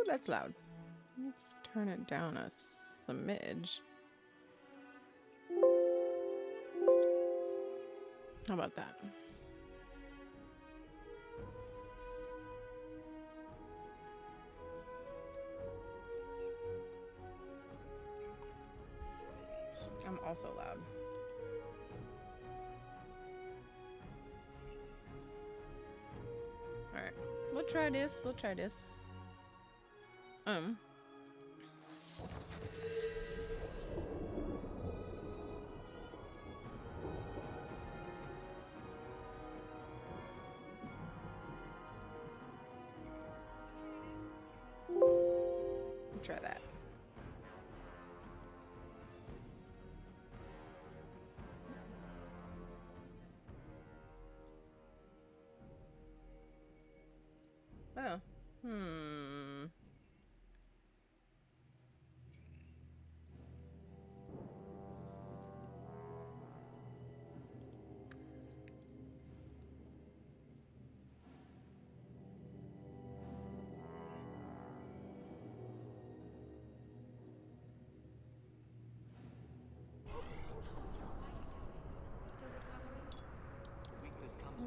that's loud. Let's turn it down a smidge. How about that? I'm also loud. Alright. We'll try this. We'll try this. Try that. Oh.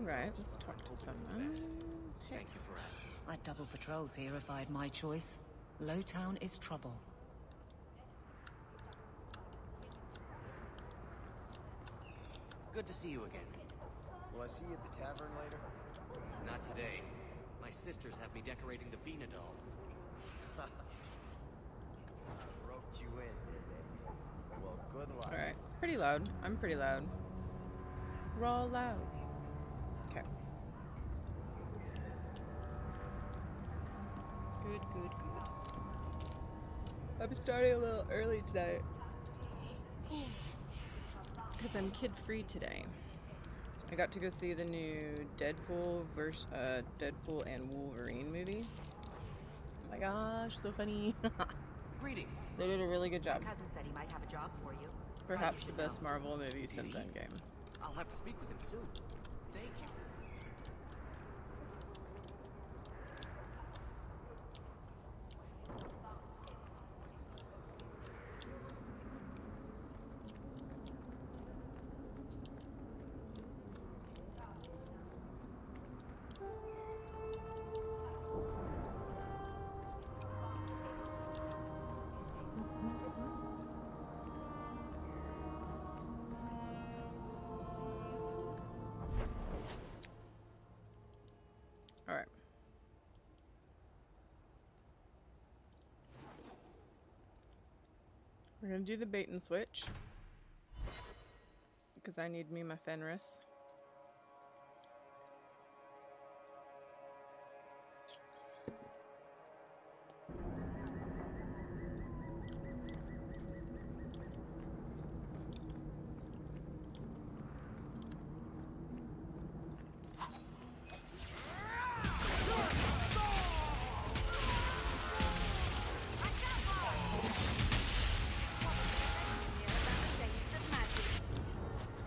Alright, let's talk to someone. Hey. Thank you for asking. I'd double patrols here if I had my choice. Lowtown is trouble. Good to see you again. Will I see you at the tavern later? Not today. My sisters have me decorating the Vina doll. Roped you in, did they? Well, good luck. Alright, it's pretty loud. I'm pretty loud. We're all loud. Okay. Good, good, good. I'm starting a little early tonight. Because I'm kid-free today. I got to go see the new Deadpool and Wolverine movie. Oh my gosh, so funny. Greetings. They did a really good job. My cousin said he might have a job for you. Perhaps the best Marvel movie since Endgame. I'll have to speak with him soon. Thank you. Alright. We're gonna do the bait and switch. Because I need me my Fenris.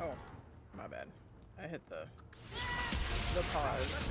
Oh, my bad. I hit the pause.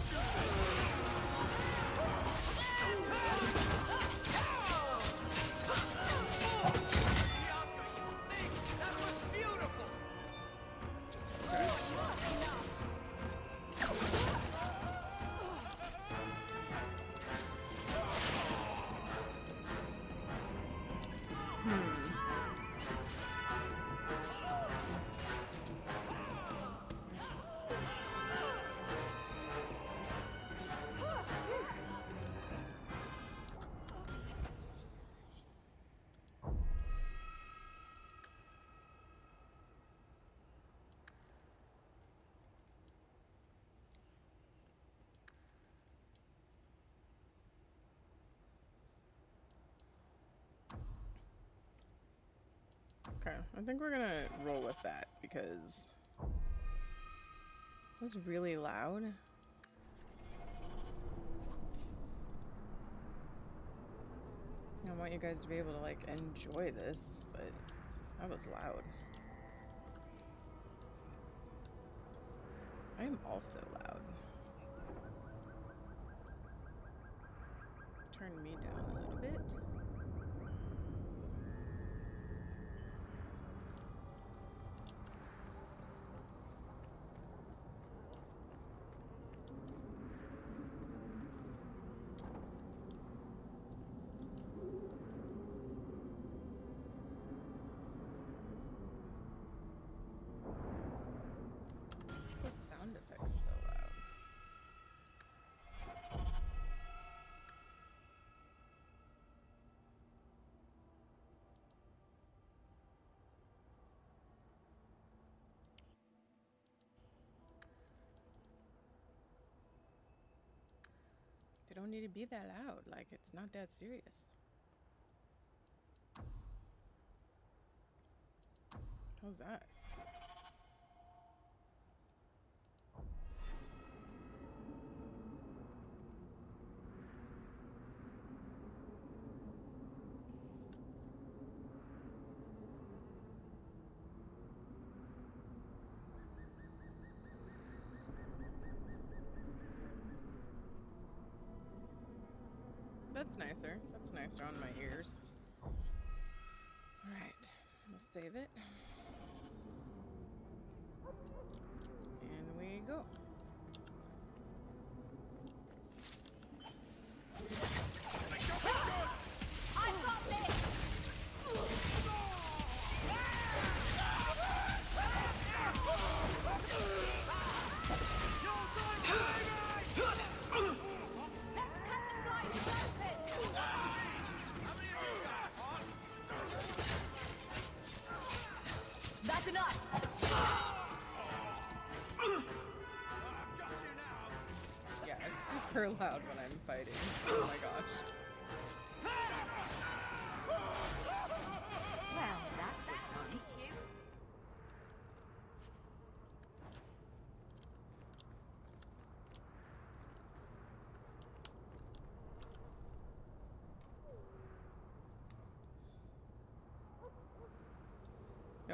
Okay, I think we're gonna roll with that because it was really loud. I want you guys to be able to like enjoy this, but that was loud. I am also loud. Turn me down a little bit. bit. The sound effects so loud. They don't need to be that loud. Like, it's not that serious. How's that? That's nicer. That's nicer on my ears. Alright, we'll save it. And we go. I've got this! That's enough! Yeah, it's super loud when I'm fighting. Oh my gosh. Well, that was funny. You?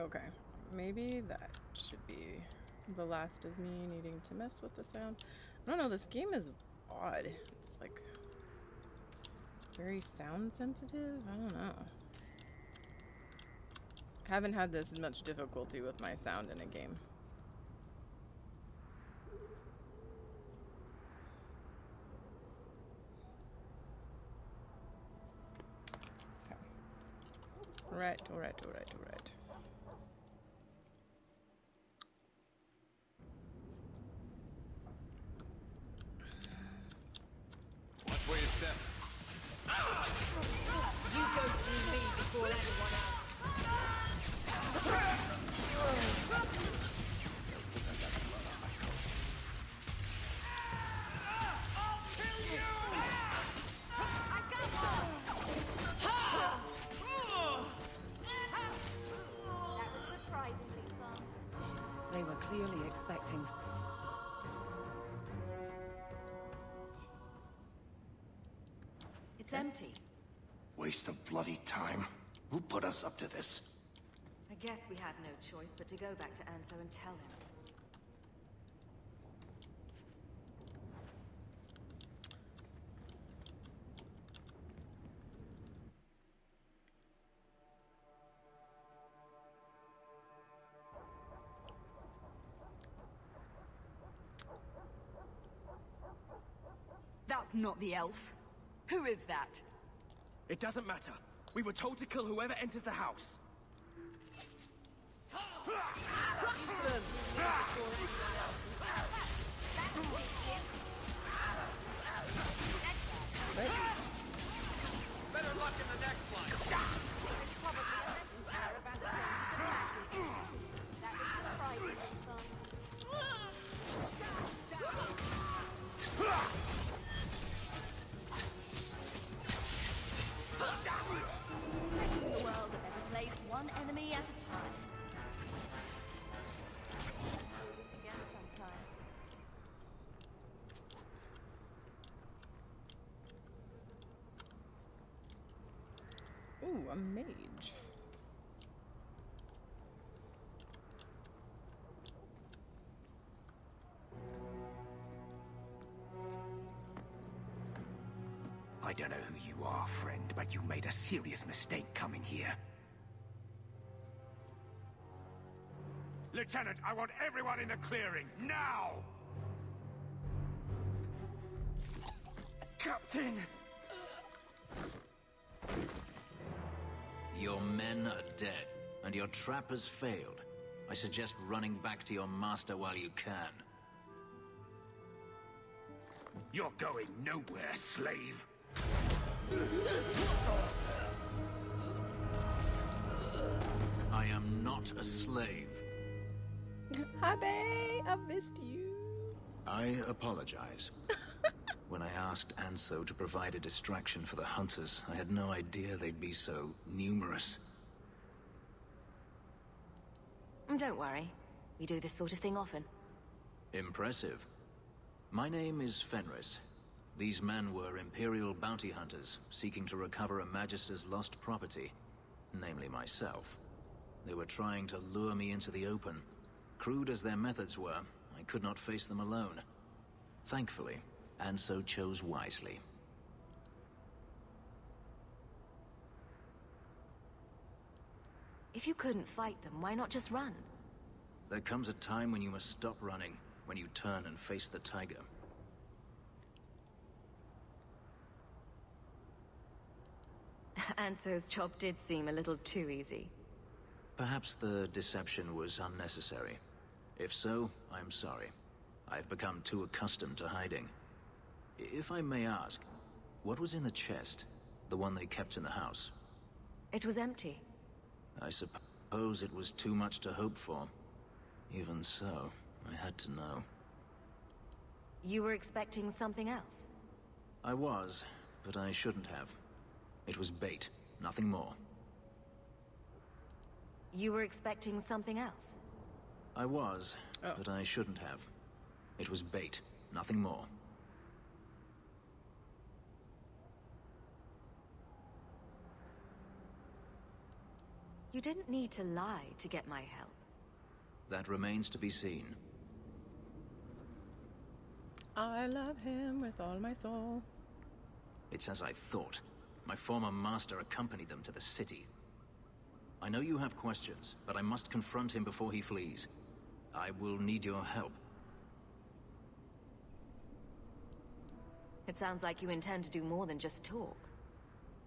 Okay, maybe that should be the last of me needing to mess with the sound. I don't know, this game is odd. It's like very sound sensitive. I don't know. I haven't had this much difficulty with my sound in a game. Okay. Alright. Watch where you step. You don't see me before anyone else. I'll kill you! I got one! That was surprisingly fun. They were clearly expecting... It's empty. Waste of bloody time. Who put us up to this? I guess we have no choice but to go back to Anso and tell him. That's not the elf. Who is that? It doesn't matter. We were told to kill whoever enters the house. Better luck in the next one. There's probably a lesson there about the dangers of tactics. That was surprisingly fun. Making the world a better place, one enemy at a time. Do this again sometime. Ooh, a mage. I'd don't know who you are, friend, but you made a serious mistake coming here. Lieutenant, I want everyone in the clearing, now! Captain! Your men are dead, and your trap has failed. I suggest running back to your master while you can. You're going nowhere, slave. I am not a slave. Hi, bae. I've missed you. I apologize. When I asked Anso to provide a distraction for the hunters, I had no idea they'd be so numerous. Don't worry. We do this sort of thing often. Impressive. My name is Fenris. These men were Imperial bounty hunters, seeking to recover a Magister's lost property, namely myself. They were trying to lure me into the open. Crude as their methods were, I could not face them alone. Thankfully, Anso chose wisely. If you couldn't fight them, why not just run? There comes a time when you must stop running, when you turn and face the tiger. Anso's job did seem a little too easy. Perhaps the deception was unnecessary. If so, I'm sorry. I've become too accustomed to hiding. If I may ask, what was in the chest? The one they kept in the house? It was empty. I suppose it was too much to hope for. Even so, I had to know. You were expecting something else? I was, but I shouldn't have. It was bait, nothing more. You were expecting something else? I was, but I shouldn't have. It was bait, nothing more. You didn't need to lie to get my help. That remains to be seen. I love him with all my soul. It's as I thought. My former master accompanied them to the city. I know you have questions, but I must confront him before he flees. I will need your help. It sounds like you intend to do more than just talk.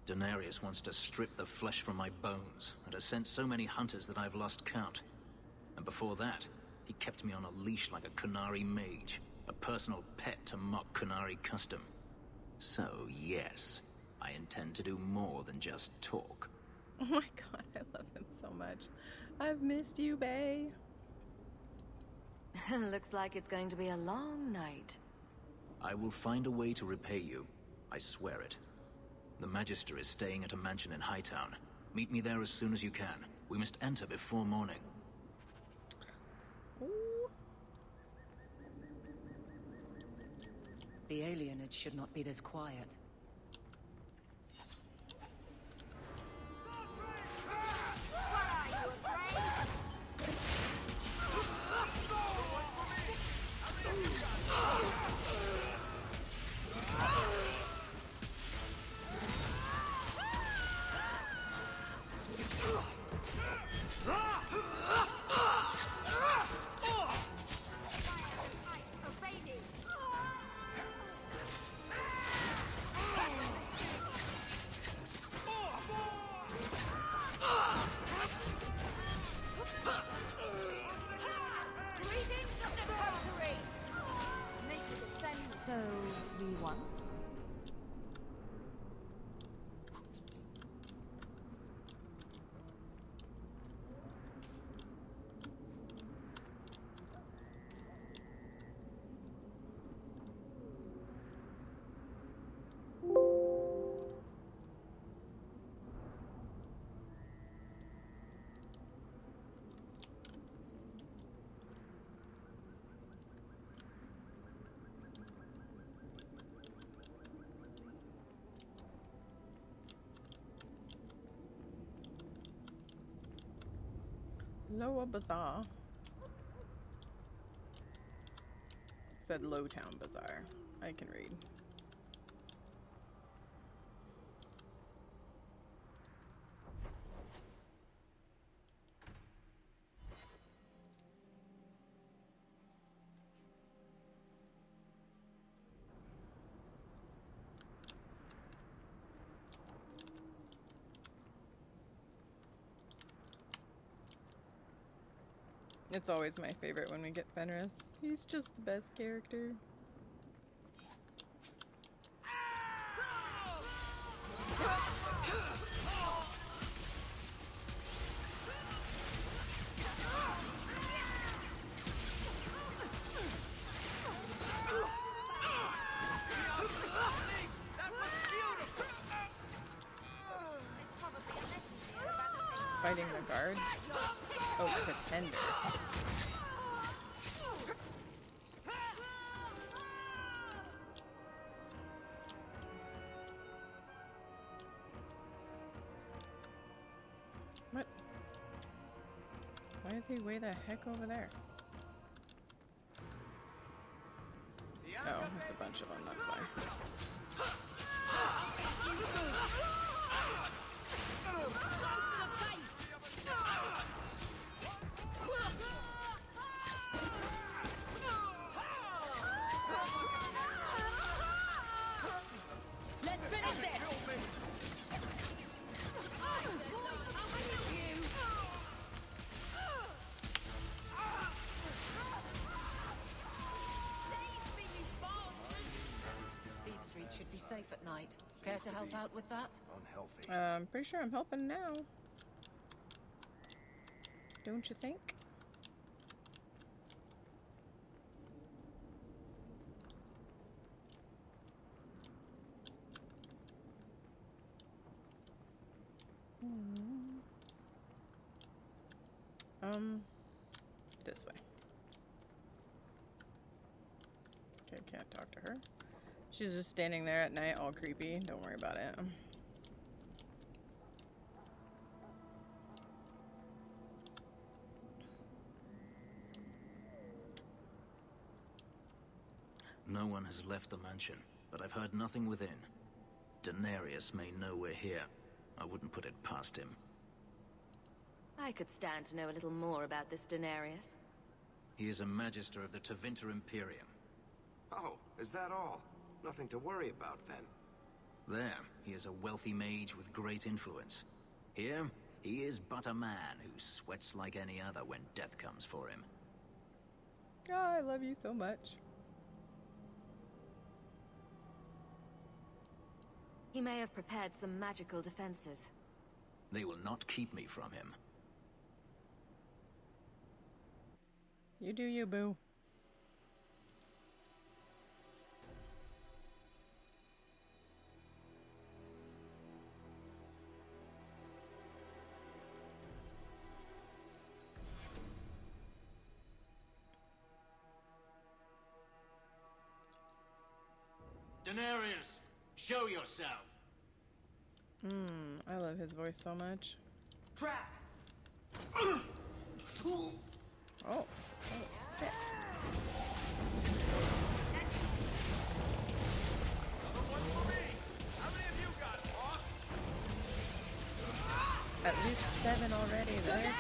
Denarius wants to strip the flesh from my bones, and has sent so many hunters that I've lost count. And before that, he kept me on a leash like a Qunari mage, a personal pet to mock Qunari custom. So, yes, I intend to do more than just talk. Oh my god, I love him so much. I've missed you, bae. Looks like it's going to be a long night. I will find a way to repay you. I swear it. The Magister is staying at a mansion in Hightown. Meet me there as soon as you can. We must enter before morning. Ooh. The alienage should not be this quiet. What are you, afraid? Obey me. Greetings of the country. Make it defend. So, we won? Lower Bazaar. It said Lowtown Bazaar. I can read. It's always my favorite when we get Fenris. He's just the best character. Fighting the guards? Oh, pretender. What? Why is he way the heck over there? Oh, it's a bunch of them, that's why. Let's finish this! These streets should be safe at night. Care to help out with that? Unhealthy. I'm pretty sure I'm helping now. Don't you think? This way. Okay, can't talk to her. She's just standing there at night, all creepy. Don't worry about it. No one has left the mansion, but I've heard nothing within. Daenerys may know we're here. I wouldn't put it past him. I could stand to know a little more about this Daenerys. He is a Magister of the Tevinter Imperium. Oh, is that all? Nothing to worry about then. There, he is a wealthy mage with great influence. Here, he is but a man who sweats like any other when death comes for him. Oh, I love you so much. He may have prepared some magical defenses. They will not keep me from him. You do you, boo. Daenerys, show yourself. I love his voice so much. Trap. Oh, that was sick. At least 7 already, there.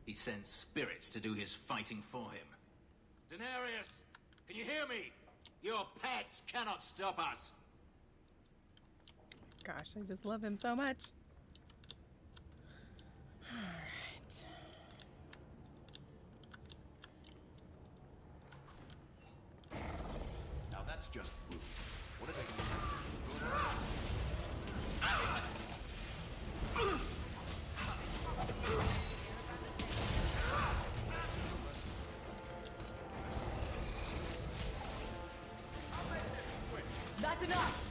He sends spirits to do his fighting for him. Daenerys, can you hear me? Your pets cannot stop us. Gosh, I just love him so much. Alright. Now that's just rude. What are they That's enough!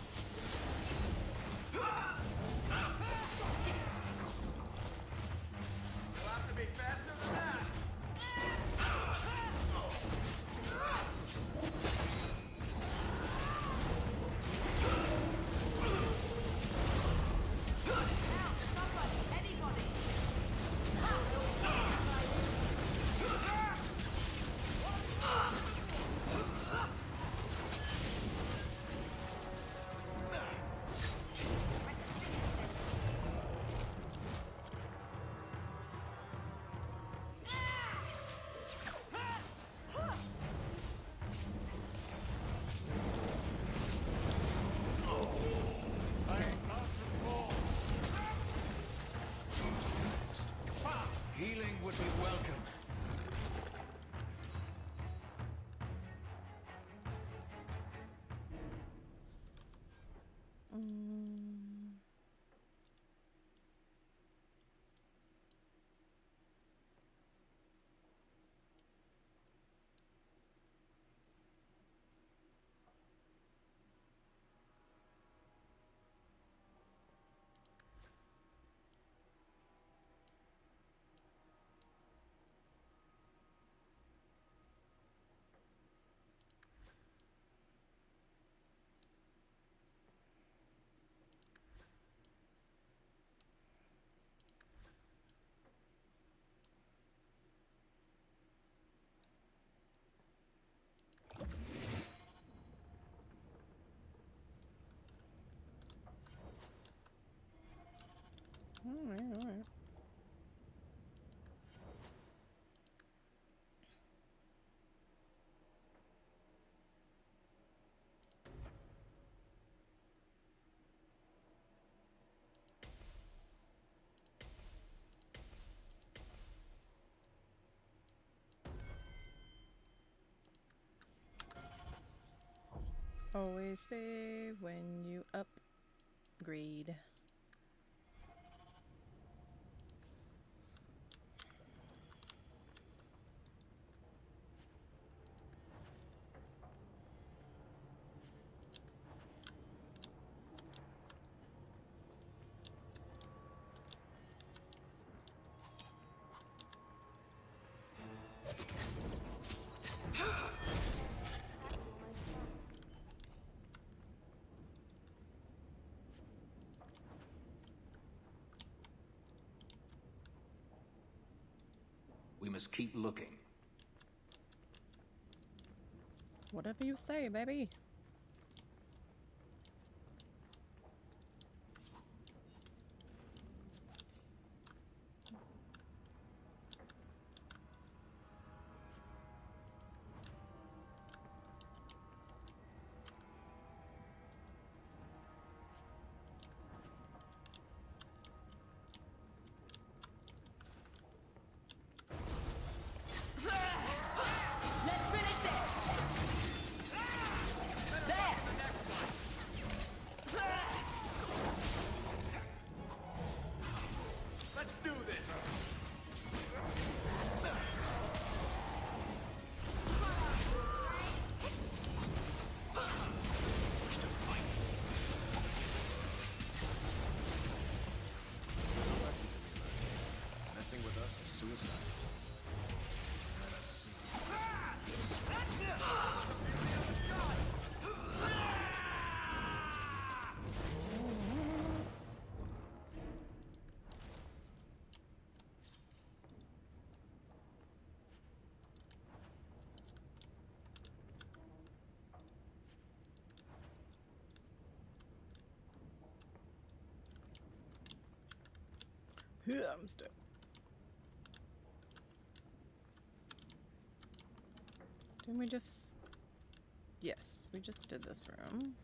Always save when you upgrade. We must keep looking. Whatever you say, baby. Let's finish this! There! Let's do this! Messing with us is suicide. Yeah, I'm stuck. Didn't we just... Yes, we just did this room.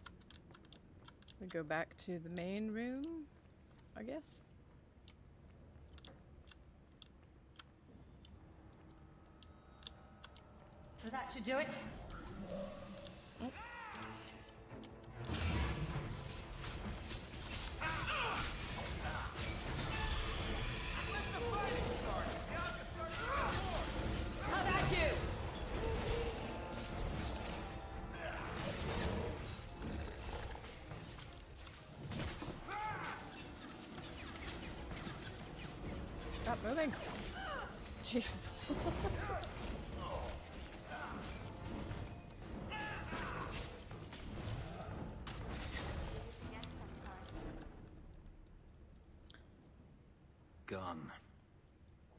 We go back to the main room, I guess. So that should do it. How about you? Stop moving. Jeez. Gone.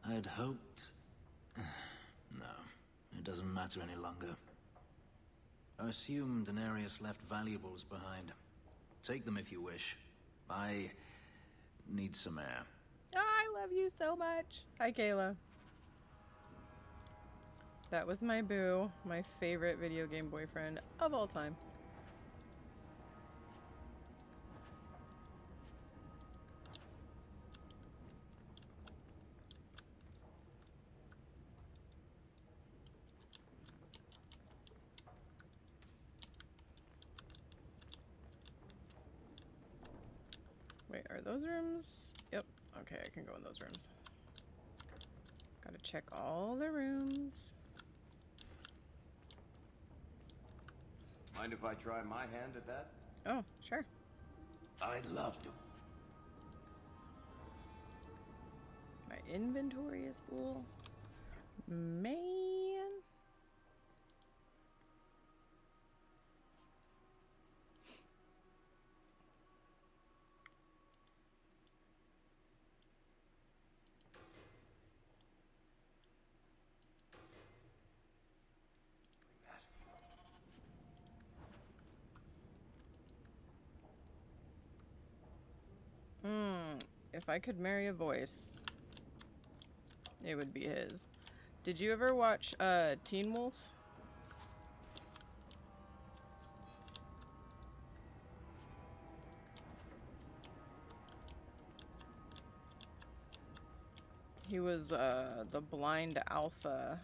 I had hoped... No, it doesn't matter any longer. I assume Daenerys left valuables behind. Take them if you wish. I need some air. I love you so much. Hi, Kayla. That was my boo, my favorite video game boyfriend of all time. Wait, are those rooms? Yep. Okay, I can go in those rooms. Gotta check all the rooms. Mind if I try my hand at that? Oh, sure. I'd love to. My inventory is full. Man. If I could marry a voice, it would be his. Did you ever watch Teen Wolf? He was the blind alpha.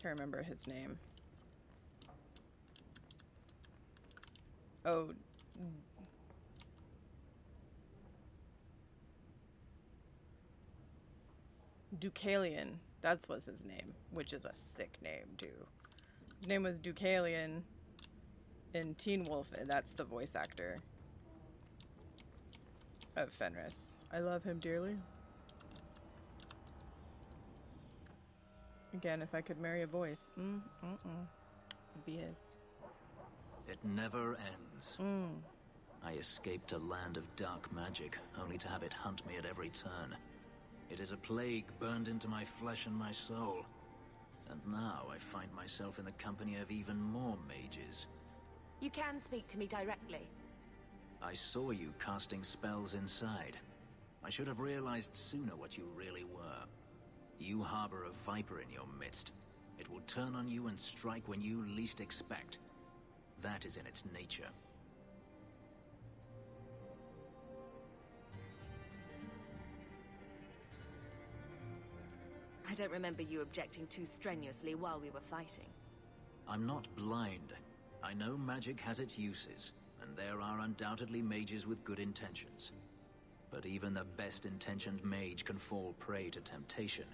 Can't remember his name. Oh. Deucalion. That's what's his name, which is a sick name, too. His name was Deucalion in Teen Wolf, and that's the voice actor of Fenris. I love him dearly. Again, if I could marry a voice, it'd be his. It never ends. I escaped a land of dark magic, only to have it hunt me at every turn. It is a plague burned into my flesh and my soul. And now I find myself in the company of even more mages. You can speak to me directly. I saw you casting spells inside. I should have realized sooner what you really were. You harbor a viper in your midst. It will turn on you and strike when you least expect. That is in its nature. I don't remember you objecting too strenuously while we were fighting. I'm not blind. I know magic has its uses, and there are undoubtedly mages with good intentions. But even the best-intentioned mage can fall prey to temptation.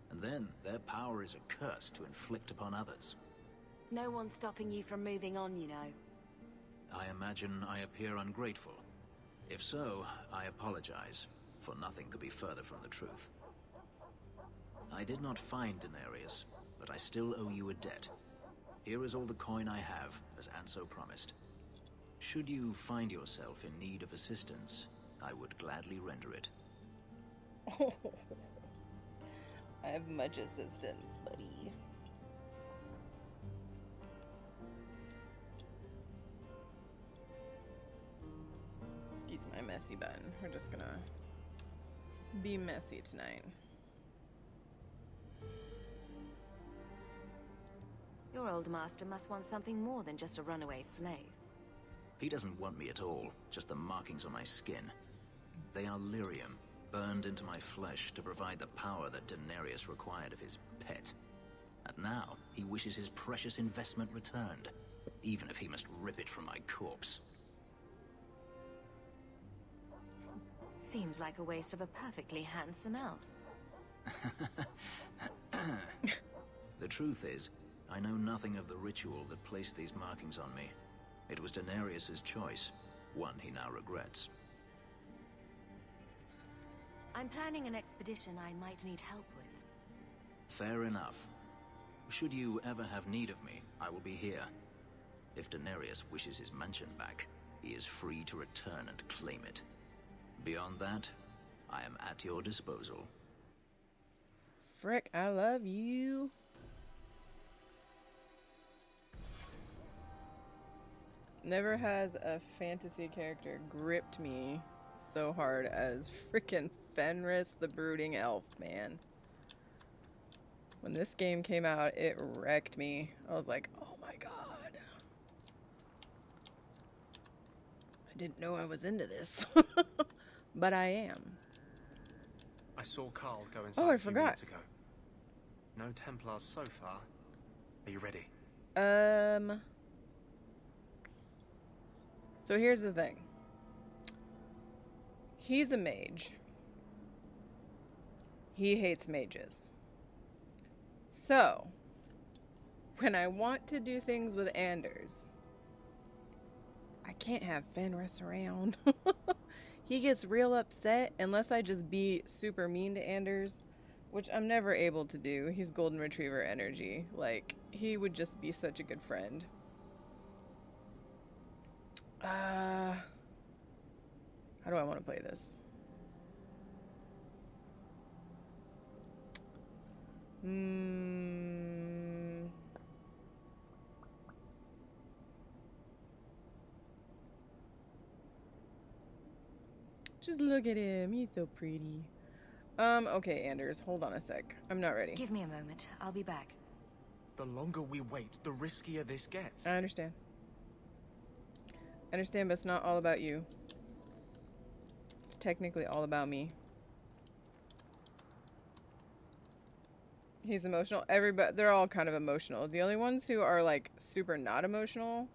And then, their power is a curse to inflict upon others. No one's stopping you from moving on, you know. I imagine I appear ungrateful. If so, I apologize, for nothing could be further from the truth. I did not find Denarius, but I still owe you a debt. Here is all the coin I have, as Anso promised. Should you find yourself in need of assistance, I would gladly render it. Oh, I have much assistance, buddy. Excuse my messy bun. We're just gonna be messy tonight. Your old master must want something more than just a runaway slave. He doesn't want me at all, just the markings on my skin. They are lyrium, burned into my flesh to provide the power that Denarius required of his pet. And now, he wishes his precious investment returned, even if he must rip it from my corpse. Seems like a waste of a perfectly handsome elf. The truth is, I know nothing of the ritual that placed these markings on me. It was Denarius's choice, one he now regrets. I'm planning an expedition I might need help with. Fair enough. Should you ever have need of me, I will be here. If Denarius wishes his mansion back, he is free to return and claim it. Beyond that, I am at your disposal. Frick, I love you. Never has a fantasy character gripped me so hard as freaking Fenris the Brooding Elf, man. When this game came out, it wrecked me. I was like, oh my god. I didn't know I was into this. But I am. I saw Carl go inside Oh, I a few forgot. minutes ago. No Templars so far. Are you ready? So here's the thing. He's a mage. He hates mages. So, when I want to do things with Anders, I can't have Fenris around. He gets real upset unless I just be super mean to Anders, which I'm never able to do. He's golden retriever energy. Like, he would just be such a good friend. How do I want to play this? Just look at him. He's so pretty. Okay, Anders, hold on a sec. I'm not ready. Give me a moment. I'll be back. The longer we wait, the riskier this gets. I understand. I understand, but it's not all about you. It's technically all about me. He's emotional. Everybody, they're all kind of emotional. The only ones who are like super not emotional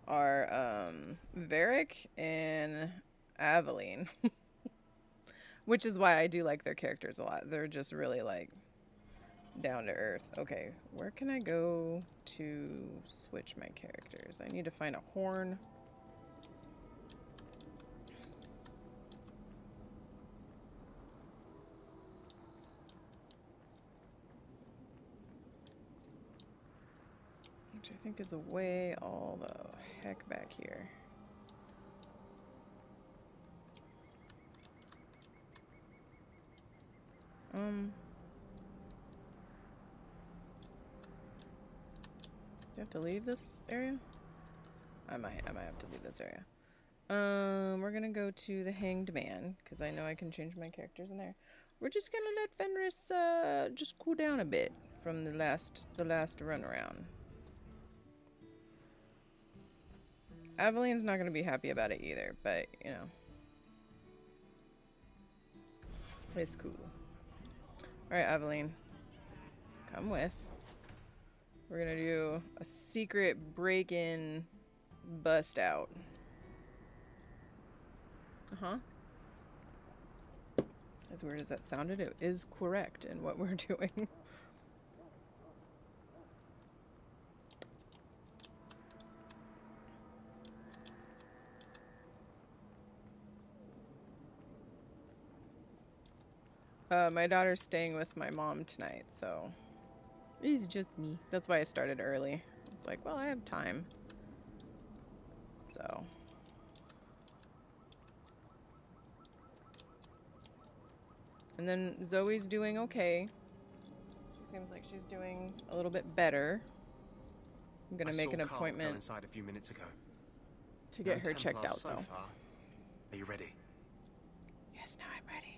are Varric and Aveline. Which is why I do like their characters a lot. They're just really like down to earth. Okay, where can I go to switch my characters? I need to find a horn. Which I think is away all the heck back here. Do you have to leave this area? I might have to leave this area. We're gonna go to the Hanged Man, because I know I can change my characters in there. We're just gonna let Fenris just cool down a bit from the last run around. Aveline's not gonna be happy about it either, but you know. It's cool. Alright, Aveline. Come with. We're gonna do a secret break-in bust out. As weird as that sounded, it is correct in what we're doing. My daughter's staying with my mom tonight, so it's just me. That's why I started early. It's like, well, I have time. So. And then Zoe's doing okay. She seems like she's doing a little bit better. I'm gonna make an appointment. Go inside a few minutes ago. To get her checked out, so though. far. Are you ready? Yes, now I'm ready.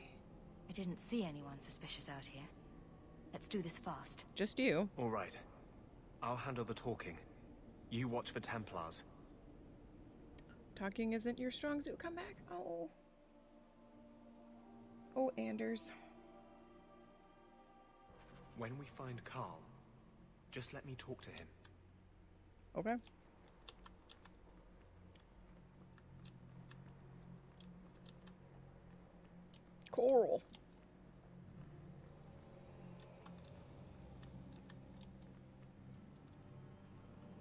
I didn't see anyone suspicious out here. Let's do this fast. Just you. All right. I'll handle the talking. You watch for Templars. Talking isn't your strong suit. Come back. Oh. Oh, Anders. When we find Carl, just let me talk to him. Okay. Coral.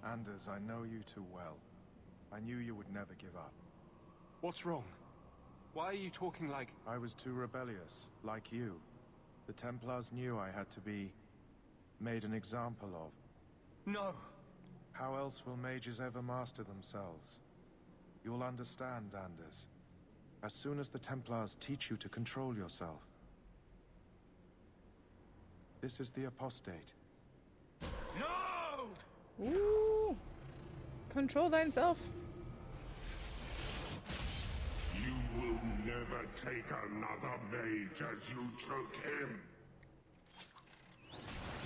Anders, I know you too well. I knew you would never give up. What's wrong? Why are you talking like... I was too rebellious, like you. The Templars knew I had to be made an example of. No! How else will mages ever master themselves? You'll understand, Anders. As soon as the Templars teach you to control yourself. This is the apostate. No! Ooh. Control thyself. You will never take another mage as you took him.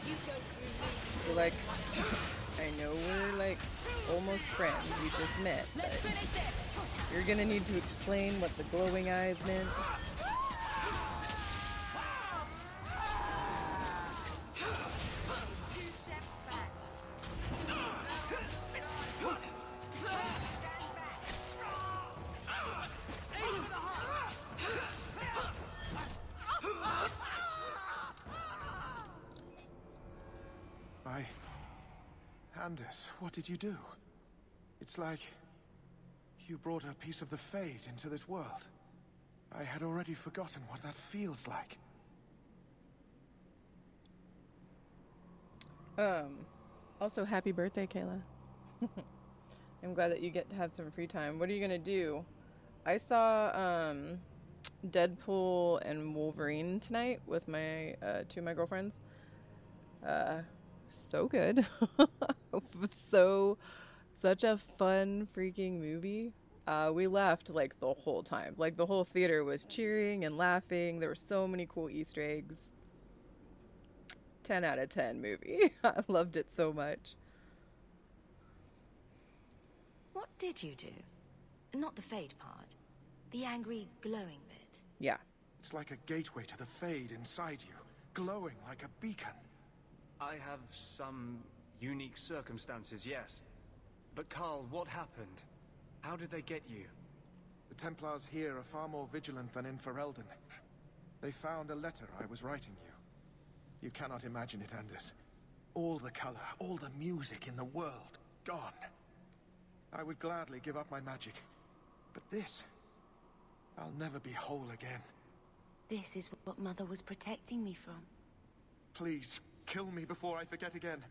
You go through me. So, like, I know we're, like, almost friends. We just met, but you're gonna need to explain what the glowing eyes meant. Anders, what did you do? It's like you brought a piece of the Fade into this world. I had already forgotten what that feels like. Also, happy birthday, Kayla. I'm glad that you get to have some free time. What are you gonna do? I saw Deadpool and Wolverine tonight with my two of my girlfriends. So good. It was such a fun freaking movie. We laughed like the whole time. Like the whole theater was cheering and laughing. There were so many cool Easter eggs. 10 out of 10 movie. I loved it so much. What did you do? Not the Fade part. The angry, glowing bit. Yeah. It's like a gateway to the Fade inside you, glowing like a beacon. I have some unique circumstances, yes. But Carl, what happened? How did they get you? The Templars here are far more vigilant than in Ferelden. They found a letter I was writing you. You cannot imagine it, Anders. All the color, all the music in the world, gone. I would gladly give up my magic. But this... I'll never be whole again. This is what Mother was protecting me from. Please, kill me before I forget again.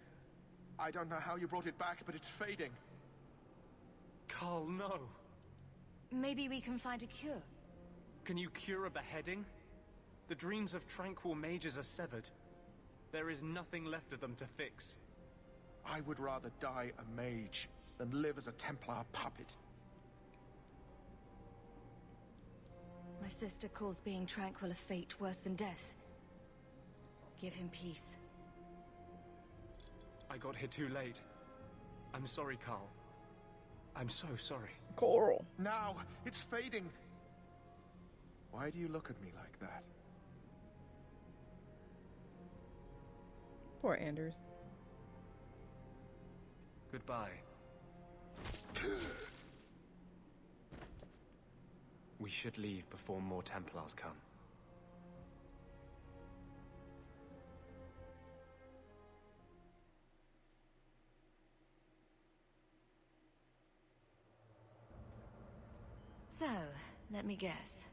I don't know how you brought it back, but it's fading. Carl, no. Maybe we can find a cure. Can you cure a beheading? The dreams of tranquil mages are severed. There is nothing left of them to fix. I would rather die a mage than live as a Templar puppet. My sister calls being tranquil a fate worse than death. Give him peace. I got here too late. I'm sorry, Carl. I'm so sorry. Coral. Now, it's fading. Why do you look at me like that? Poor Anders. Goodbye. We should leave before more Templars come. So, let me guess.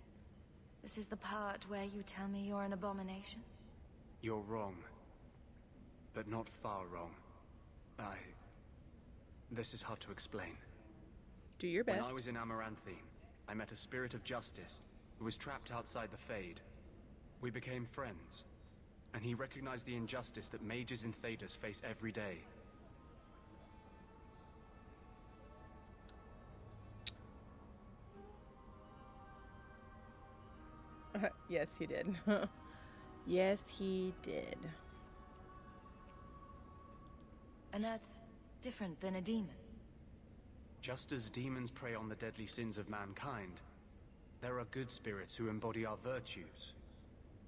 This is the part where you tell me you're an abomination? You're wrong. But not far wrong. This is hard to explain. Do your best. When I was in Amaranthine, I met a spirit of justice who was trapped outside the Fade. We became friends, and he recognized the injustice that mages in Thedas face every day. Yes, he did. Yes, he did. And that's different than a demon. Just as demons prey on the deadly sins of mankind, there are good spirits who embody our virtues.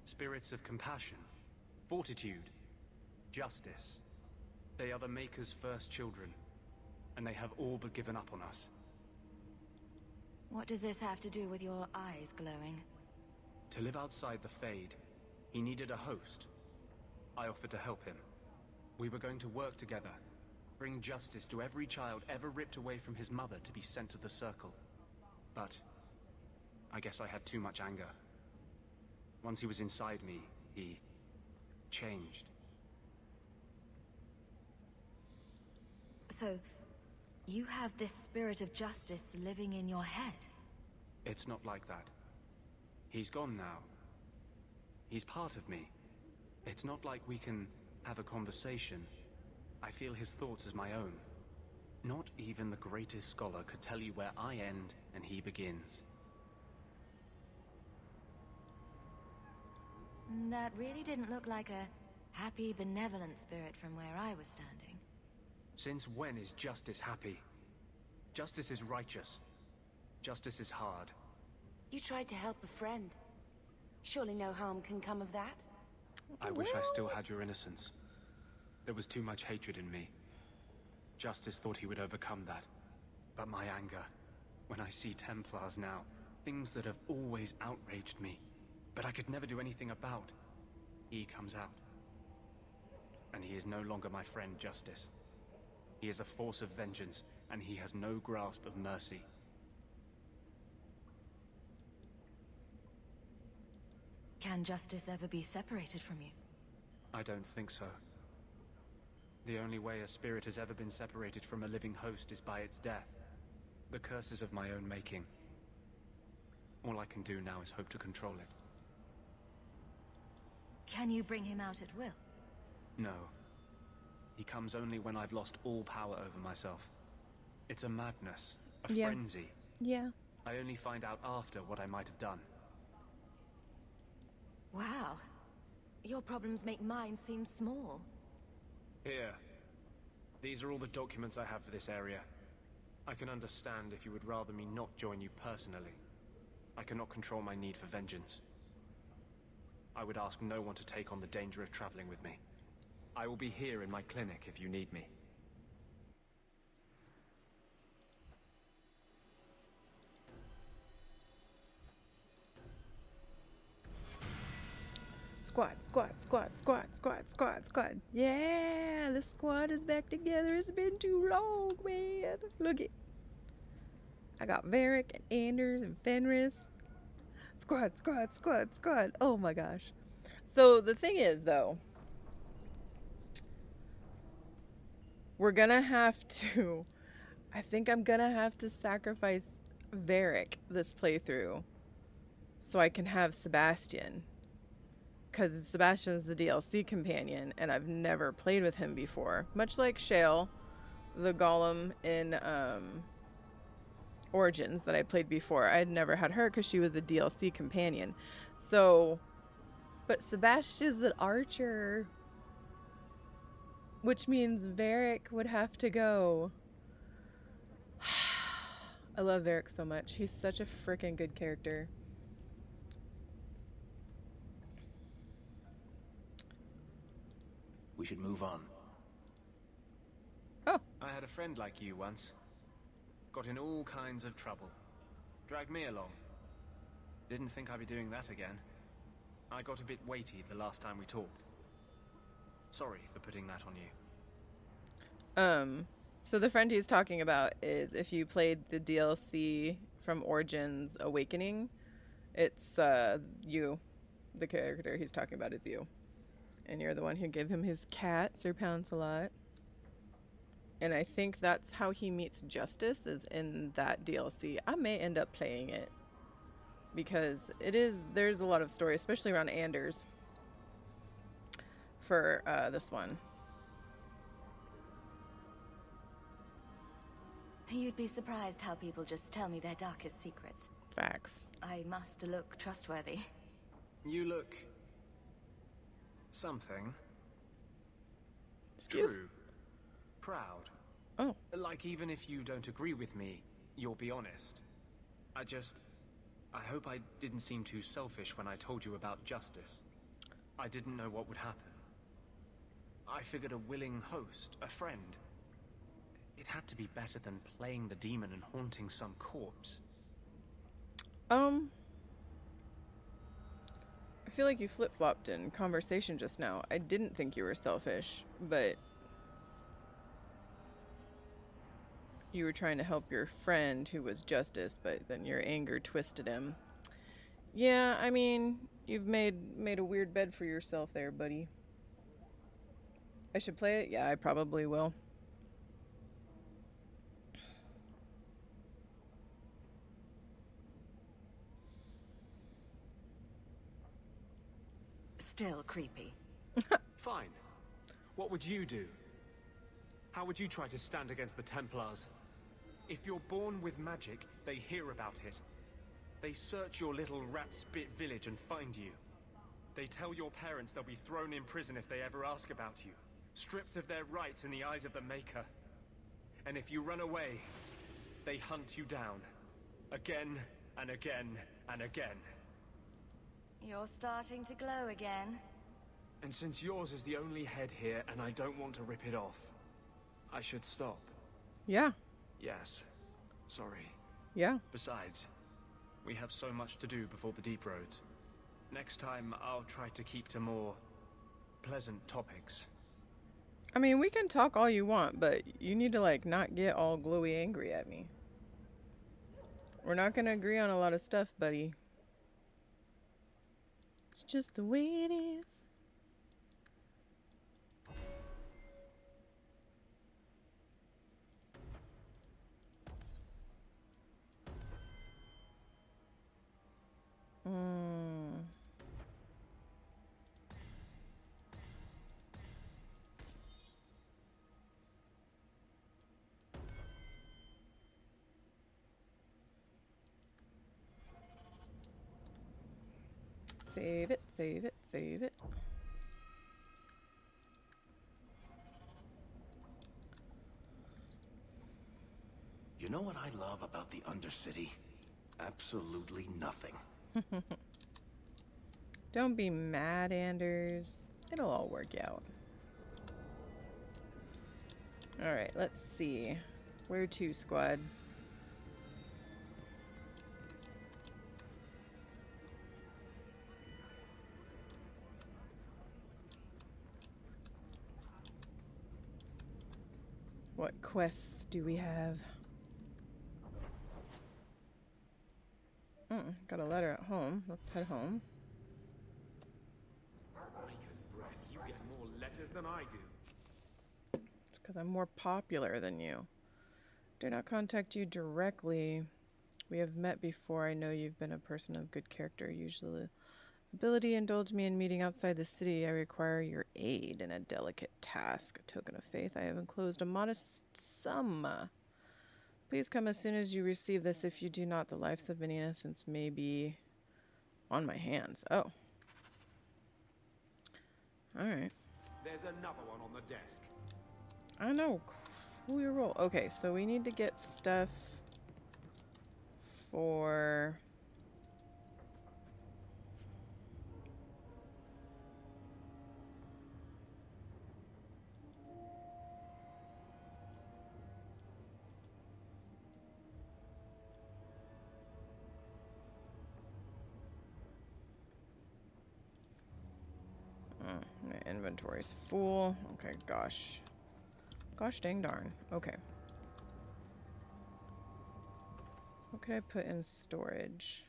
Spirits of compassion, fortitude, justice. They are the Maker's first children, and they have all but given up on us. What does this have to do with your eyes glowing? To live outside the Fade, he needed a host. I offered to help him. We were going to work together, bring justice to every child ever ripped away from his mother to be sent to the Circle. But I guess I had too much anger. Once he was inside me, he changed. So, you have this spirit of justice living in your head? It's not like that. He's gone now. He's part of me. It's not like we can have a conversation. I feel his thoughts as my own. Not even the greatest scholar could tell you where I end and he begins. That really didn't look like a happy, benevolent spirit from where I was standing. Since when is justice happy? Justice is righteous. Justice is hard. You tried to help a friend. Surely no harm can come of that? I wish I still had your innocence. There was too much hatred in me. Justice thought he would overcome that. But my anger, when I see Templars now, things that have always outraged me, but I could never do anything about, he comes out. And he is no longer my friend, Justice. He is a force of vengeance, and he has no grasp of mercy. Can justice ever be separated from you? I don't think so. The only way a spirit has ever been separated from a living host is by its death. The curse is of my own making. All I can do now is hope to control it. Can you bring him out at will? No. He comes only when I've lost all power over myself. It's a madness, a frenzy. Yeah. I only find out after what I might have done. Wow. Your problems make mine seem small. Here. These are all the documents I have for this area. I can understand if you would rather me not join you personally. I cannot control my need for vengeance. I would ask no one to take on the danger of traveling with me. I will be here in my clinic if you need me. Squad, squad, squad, squad, squad, squad, squad. Yeah, the squad is back together. It's been too long, man. Look it. I got Varric and Anders and Fenris. Squad, squad, squad, squad. Oh my gosh. So the thing is, though, we're gonna have to... I think I'm gonna have to sacrifice Varric this playthrough so I can have Sebastian. Because Sebastian's the DLC companion, and I've never played with him before. Much like Shale, the golem in Origins that I played before. I had never had her because she was a DLC companion. So, but Sebastian's an archer, which means Varric would have to go. I love Varric so much. He's such a freaking good character. We should move on. Oh. I had a friend like you once. Got in all kinds of trouble. Dragged me along. Didn't think I'd be doing that again. I got a bit weighty the last time we talked. Sorry for putting that on you. So the friend he's talking about is if you played the DLC from Origins Awakening, it's you. The character he's talking about is you. And you're the one who gave him his cat, Sir Pounce-a-Lot. And I think that's how he meets Justice, is in that DLC. I may end up playing it. Because there's a lot of story, especially around Anders. For this one. You'd be surprised how people just tell me their darkest secrets. Facts. I must look trustworthy. You look... something. Excuse? True. Proud. Oh. Like even if you don't agree with me, you'll be honest. I hope I didn't seem too selfish when I told you about Justice. I didn't know what would happen. I figured a willing host, a friend. It had to be better than playing the demon and haunting some corpse. I feel like you flip-flopped in conversation just now. I didn't think you were selfish, but you were trying to help your friend who was Justice, but then your anger twisted him. Yeah, I mean, you've made a weird bed for yourself there, buddy. I should play it? Yeah, I probably will. Still creepy. Fine. What would you do? How would you try to stand against the Templars? If you're born with magic, they hear about it. They search your little rat-spit village and find you. They tell your parents they'll be thrown in prison if they ever ask about you, stripped of their rights in the eyes of the Maker. And if you run away, they hunt you down. Again and again and again. You're starting to glow again. And since yours is the only head here and I don't want to rip it off, I should stop. Yeah. Yes. Sorry. Yeah. Besides, we have so much to do before the Deep Roads. Next time, I'll try to keep to more pleasant topics. I mean, we can talk all you want, but you need to, like, not get all glowy angry at me. We're not gonna agree on a lot of stuff, buddy. It's just the way it is. Save it, save it, save it. You know what I love about the Undercity? Absolutely nothing. Don't be mad, Anders. It'll all work out. Alright, let's see. Where to, squad? quests do we have? Got a letter at home. Let's head home. Maker's breath, you get more letters than I do. It's because I'm more popular than you. Do not contact you directly. We have met before. I know you've been a person of good character. Usually ability indulge me in meeting outside the city. I require your aid in a delicate task. A token of faith. I have enclosed a modest sum. Please come as soon as you receive this. If you do not, the lives of many innocents may be on my hands. Oh. Alright. There's another one on the desk. I know. Cool your roll. Okay, so we need to get stuff for... my inventory's full. Okay, gosh. Gosh dang darn. Okay. What could I put in storage?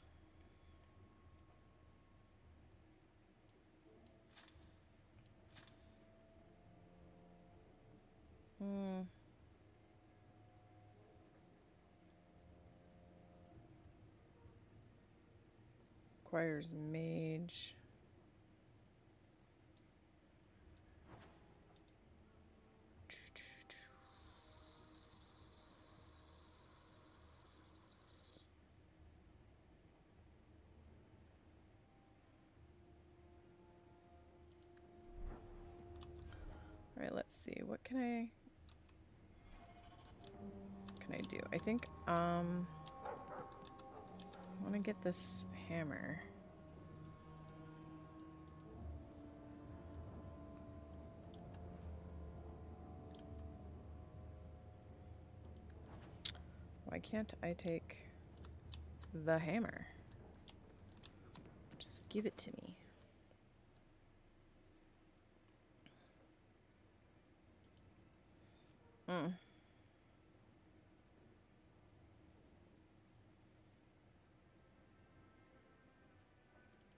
Requires mage. All right, let's see. What can I do? I think I want to get this hammer. Why can't I take the hammer? Just give it to me.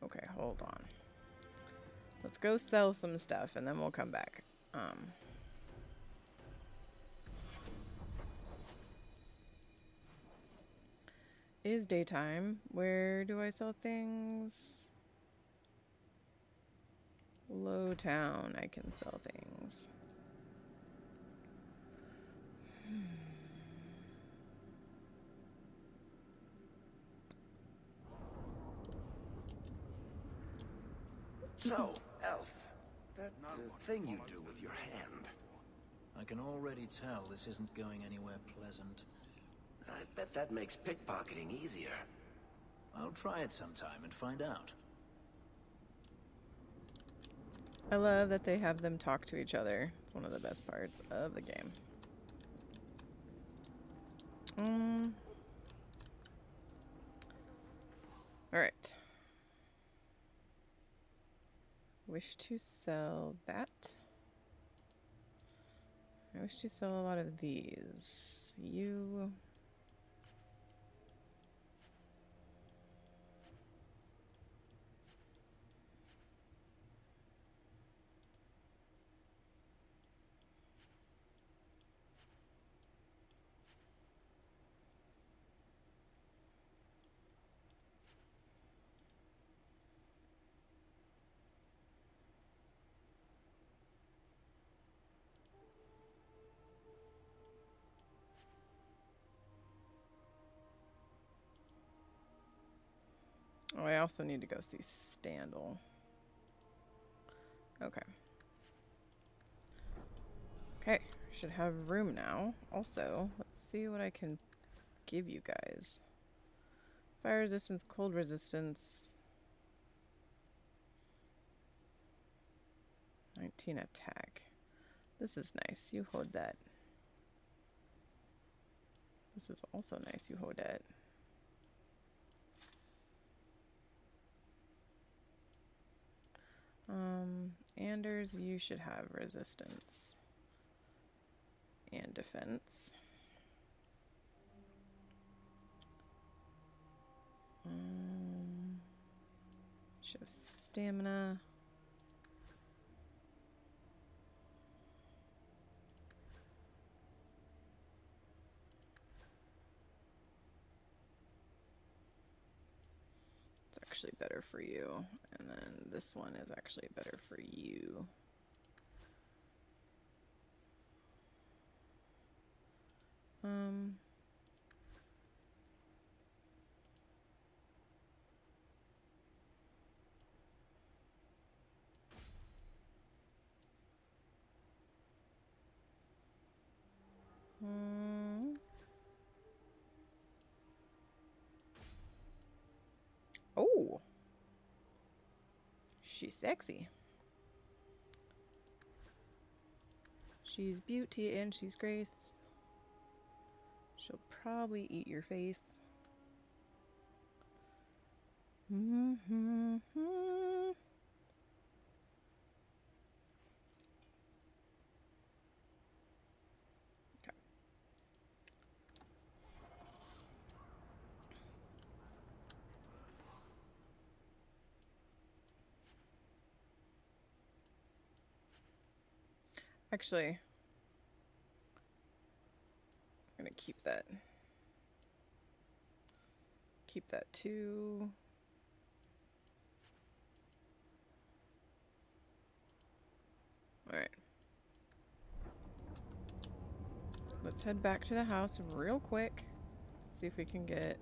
Okay, hold on. Let's go sell some stuff and then we'll come back. It is daytime. Where do I sell things? Low town, I can sell things. So, Elf, that thing you do with your hand. I can already tell this isn't going anywhere pleasant. I bet that makes pickpocketing easier. I'll try it sometime and find out. I love that they have them talk to each other. It's one of the best parts of the game. Alright. Wish to sell that. I wish to sell a lot of these. You... Oh, I also need to go see Standal. Okay. Okay, should have room now. Also, let's see what I can give you guys. Fire resistance, cold resistance. 19 attack. This is nice. You hold that. This is also nice. You hold that. Anders, you should have resistance. and defense. Shows stamina. It's actually better for you. And then this one is actually better for you. Oh, she's sexy. She's beauty and she's grace. She'll probably eat your face. Okay. Actually, I'm gonna keep that. Keep that too. All right. Let's head back to the house real quick. See if we can get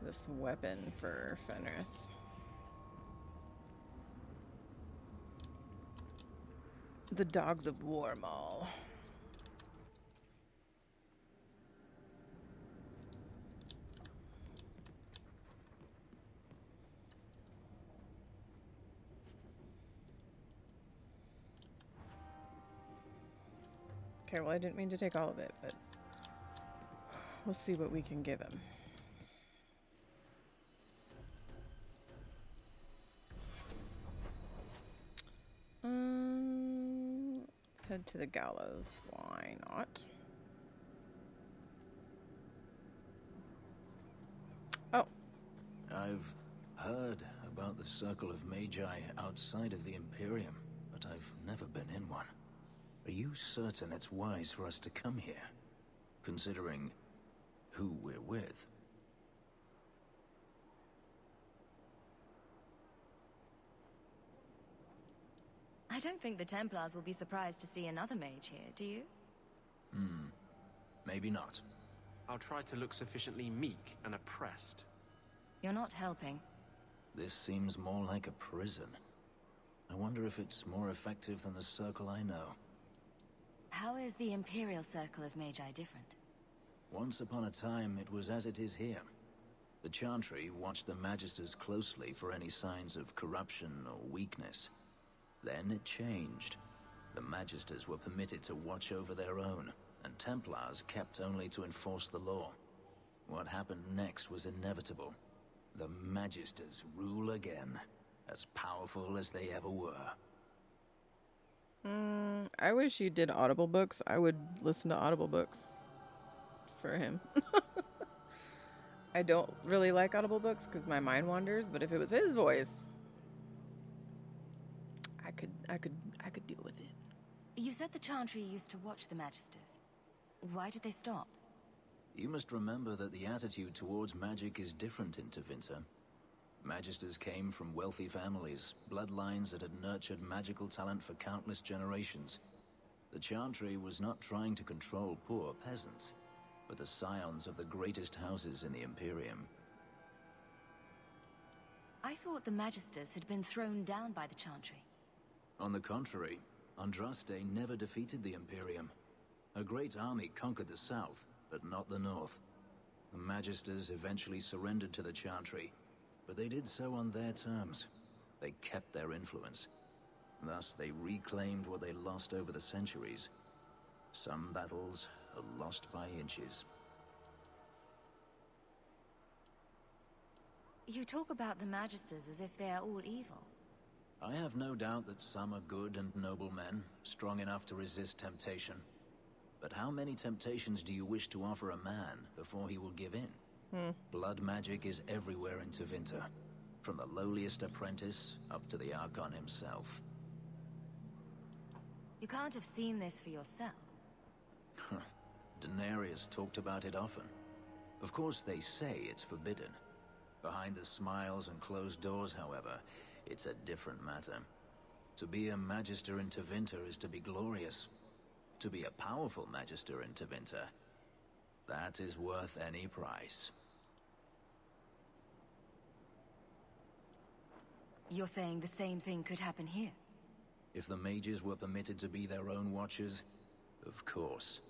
this weapon for Fenris. The Dogs of War Mall. Okay, well, I didn't mean to take all of it, but we'll see what we can give him. Let's head to the gallows. Why not? Oh. I've heard about the Circle of Magi outside of the Imperium, but I've never been in one. Are you certain it's wise for us to come here, considering who we're with? I don't think the Templars will be surprised to see another mage here, do you? Maybe not. I'll try to look sufficiently meek and oppressed. You're not helping. This seems more like a prison. I wonder if it's more effective than the Circle I know. How is the Imperial Circle of Magi different? Once upon a time, it was as it is here. The Chantry watched the Magisters closely for any signs of corruption or weakness. Then it changed. The Magisters were permitted to watch over their own, and Templars kept only to enforce the law. What happened next was inevitable. The Magisters rule again, as powerful as they ever were. I wish you did Audible books. I would listen to Audible books for him. I don't really like Audible books because my mind wanders, but if it was his voice, I could deal with it. You said the Chantry used to watch the Magisters. Why did they stop? You must remember that the attitude towards magic is different in Tevinter. Magisters came from wealthy families, bloodlines that had nurtured magical talent for countless generations. The Chantry was not trying to control poor peasants, but the scions of the greatest houses in the Imperium. I thought the Magisters had been thrown down by the Chantry. On the contrary, Andraste never defeated the Imperium. A great army conquered the south, but not the north. The Magisters eventually surrendered to the Chantry, but they did so on their terms. They kept their influence. Thus, they reclaimed what they lost over the centuries. Some battles are lost by inches. You talk about the Magisters as if they are all evil. I have no doubt that some are good and noble men, strong enough to resist temptation. But how many temptations do you wish to offer a man before he will give in? Blood magic is everywhere in Tevinter, from the lowliest apprentice up to the Archon himself. You can't have seen this for yourself. Daenerys talked about it often. Of course, they say it's forbidden. Behind the smiles and closed doors, however, it's a different matter. To be a Magister in Tevinter is to be glorious. To be a powerful Magister in Tevinter, that is worth any price. You're saying the same thing could happen here? If the mages were permitted to be their own watchers, of course.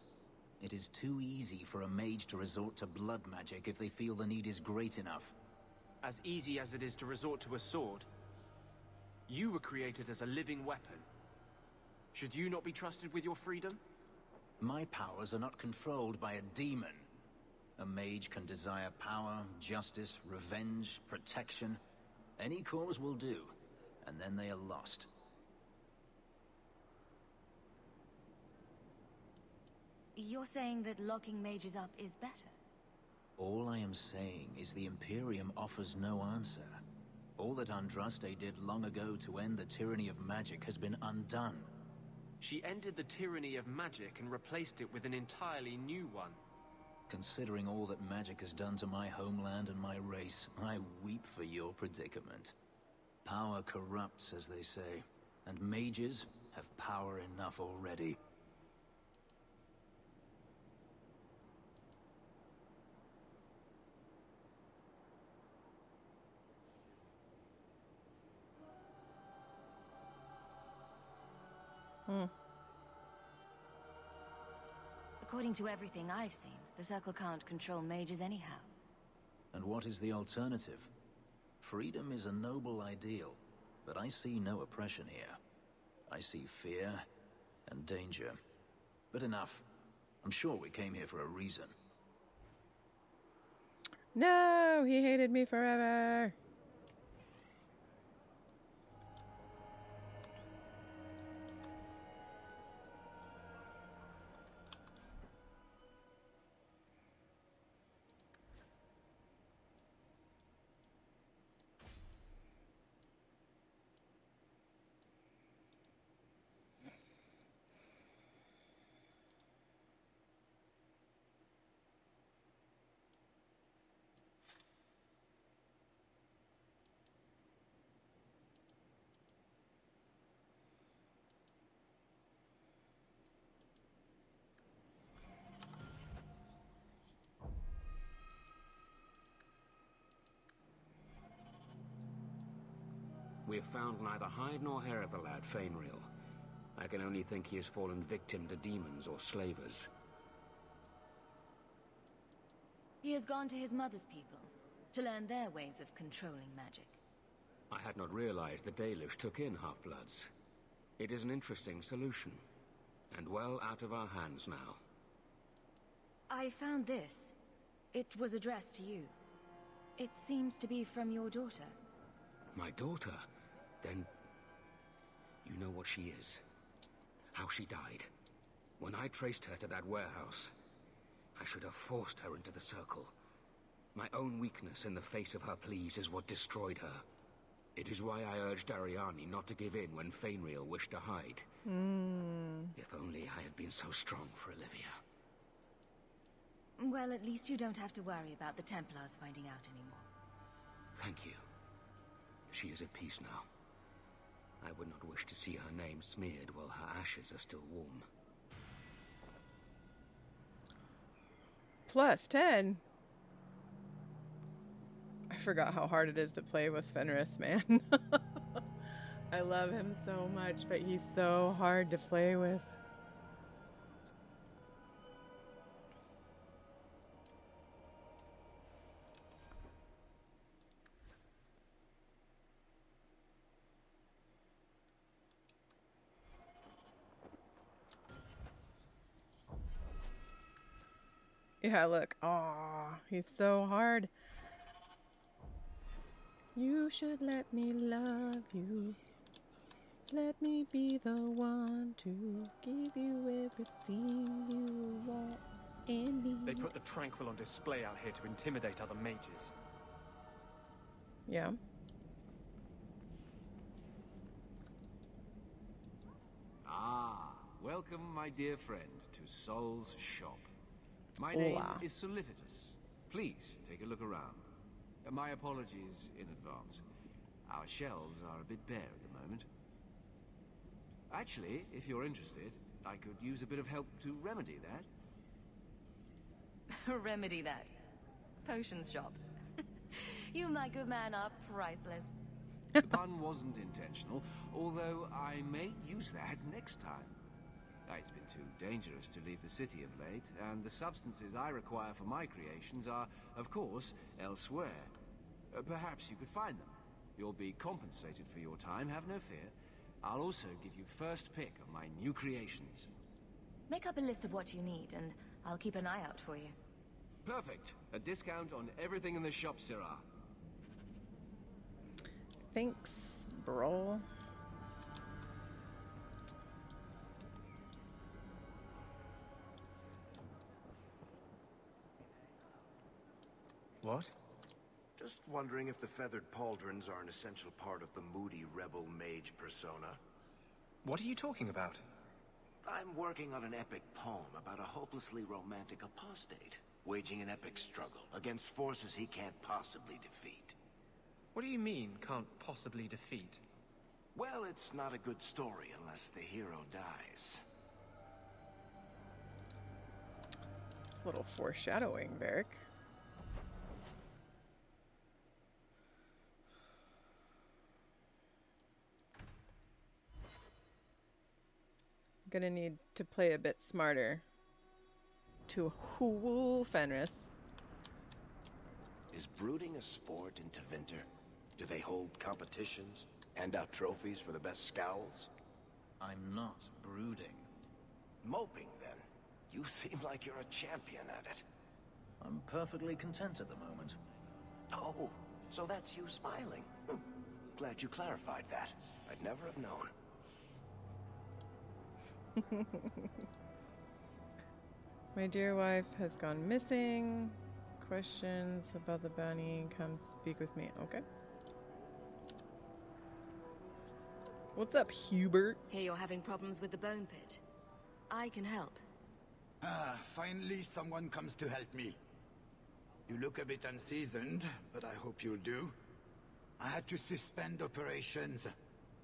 It is too easy for a mage to resort to blood magic if they feel the need is great enough. As easy as it is to resort to a sword. You were created as a living weapon. Should you not be trusted with your freedom? My powers are not controlled by a demon. A mage can desire power, justice, revenge, protection. Any cause will do, and then they are lost. You're saying that locking mages up is better? All I am saying is the Imperium offers no answer. All that Andraste did long ago to end the tyranny of magic has been undone. She ended the tyranny of magic and replaced it with an entirely new one. Considering all that magic has done to my homeland and my race, I weep for your predicament. Power corrupts, as they say, and mages have power enough already. According to everything I've seen, the Circle can't control mages anyhow. And what is the alternative? Freedom is a noble ideal, but I see no oppression here. I see fear and danger. But enough. I'm sure we came here for a reason. No, he hated me forever. We have found neither hide nor hair of the lad, Fainreal. I can only think he has fallen victim to demons or slavers. He has gone to his mother's people, to learn their ways of controlling magic. I had not realized the Dalish took in half-bloods. It is an interesting solution, and well out of our hands now. I found this. It was addressed to you. It seems to be from your daughter. My daughter? Then... you know what she is. How she died. When I traced her to that warehouse, I should have forced her into the Circle. My own weakness in the face of her pleas is what destroyed her. It is why I urged Ariani not to give in when Fainreal wished to hide. If only I had been so strong for Olivia. Well, at least you don't have to worry about the Templars finding out anymore. Thank you. She is at peace now. I would not wish to see her name smeared while her ashes are still warm. Plus 10. I forgot how hard it is to play with Fenris, man. I love him so much, but he's so hard to play with. Yeah, look. Aw, he's so hard. You should let me love you. Let me be the one to give you everything you want and need. They put the Tranquil on display out here to intimidate other mages. Yeah. Ah, welcome, my dear friend, to Sol's shop. My name is Solicitus. Please take a look around. My apologies in advance. Our shelves are a bit bare at the moment. Actually, if you're interested, I could use a bit of help to remedy that. Remedy that. Potions shop. You, my good man, are priceless. The pun wasn't intentional, although I may use that next time. It's been too dangerous to leave the city of late, and the substances I require for my creations are, of course, elsewhere. Perhaps you could find them. You'll be compensated for your time, have no fear. I'll also give you first pick of my new creations. Make up a list of what you need, and I'll keep an eye out for you. Perfect. A discount on everything in the shop, Syrah. Thanks, bro. What? Just wondering if the feathered pauldrons are an essential part of the moody rebel mage persona. What are you talking about? I'm working on an epic poem about a hopelessly romantic apostate, waging an epic struggle against forces he can't possibly defeat. What do you mean, can't possibly defeat? Well, it's not a good story unless the hero dies. It's a little foreshadowing, Varric. Gonna need to play a bit smarter to woo Fenris. Is brooding a sport in Tevinter? Do they hold competitions? Hand out trophies for the best scowls? I'm not brooding. Moping, then. You seem like you're a champion at it. I'm perfectly content at the moment. Oh, so that's you smiling. Glad you clarified that. I'd never have known. My dear wife has gone missing. Questions about the bounty, come speak with me. Okay. What's up, Hubert? Hear you're having problems with the bone pit. I can help. Ah, finally someone comes to help me. You look a bit unseasoned, but I hope you'll do. I had to suspend operations.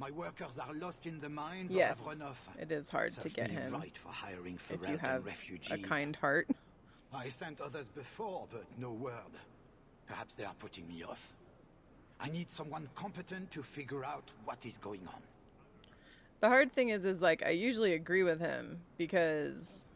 My workers are lost in the mines or Yes, have run off. it is hard to Serves get me him right for hiring if you Ferelden have refugees. a kind heart. I sent others before, but no word. Perhaps they are putting me off. I need someone competent to figure out what is going on. The hard thing is like, I usually agree with him because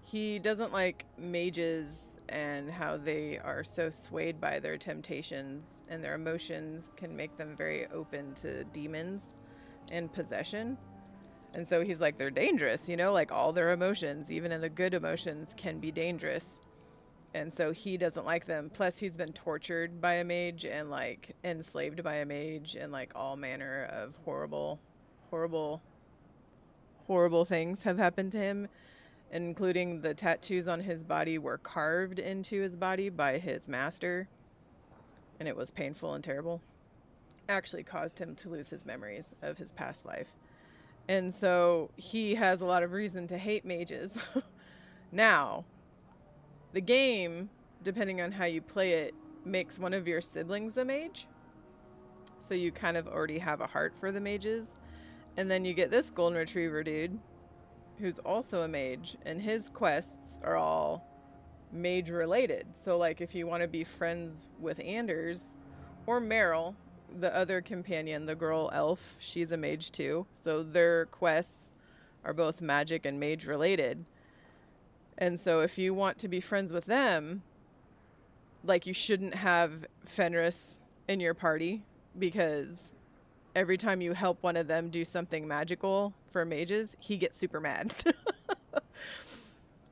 he doesn't like mages and how they are so swayed by their temptations, and their emotions can make them very open to demons and possession. And so he's like, they're dangerous, you know, like all their emotions, even in the good emotions, can be dangerous. And so he doesn't like them. Plus he's been tortured by a mage and like enslaved by a mage, and like all manner of horrible things have happened to him, including the tattoos on his body were carved into his body by his master, and it was painful and terrible. Actually caused him to lose his memories of his past life. And so he has a lot of reason to hate mages. Now, the game, depending on how you play it, makes one of your siblings a mage. So you kind of already have a heart for the mages. And then you get this golden retriever dude, who's also a mage, and his quests are all mage related. So like if you want to be friends with Anders or Meryl, the other companion, the girl elf, she's a mage too. So their quests are both magic and mage related. And so if you want to be friends with them, like you shouldn't have Fenris in your party, because every time you help one of them do something magical for mages, he gets super mad.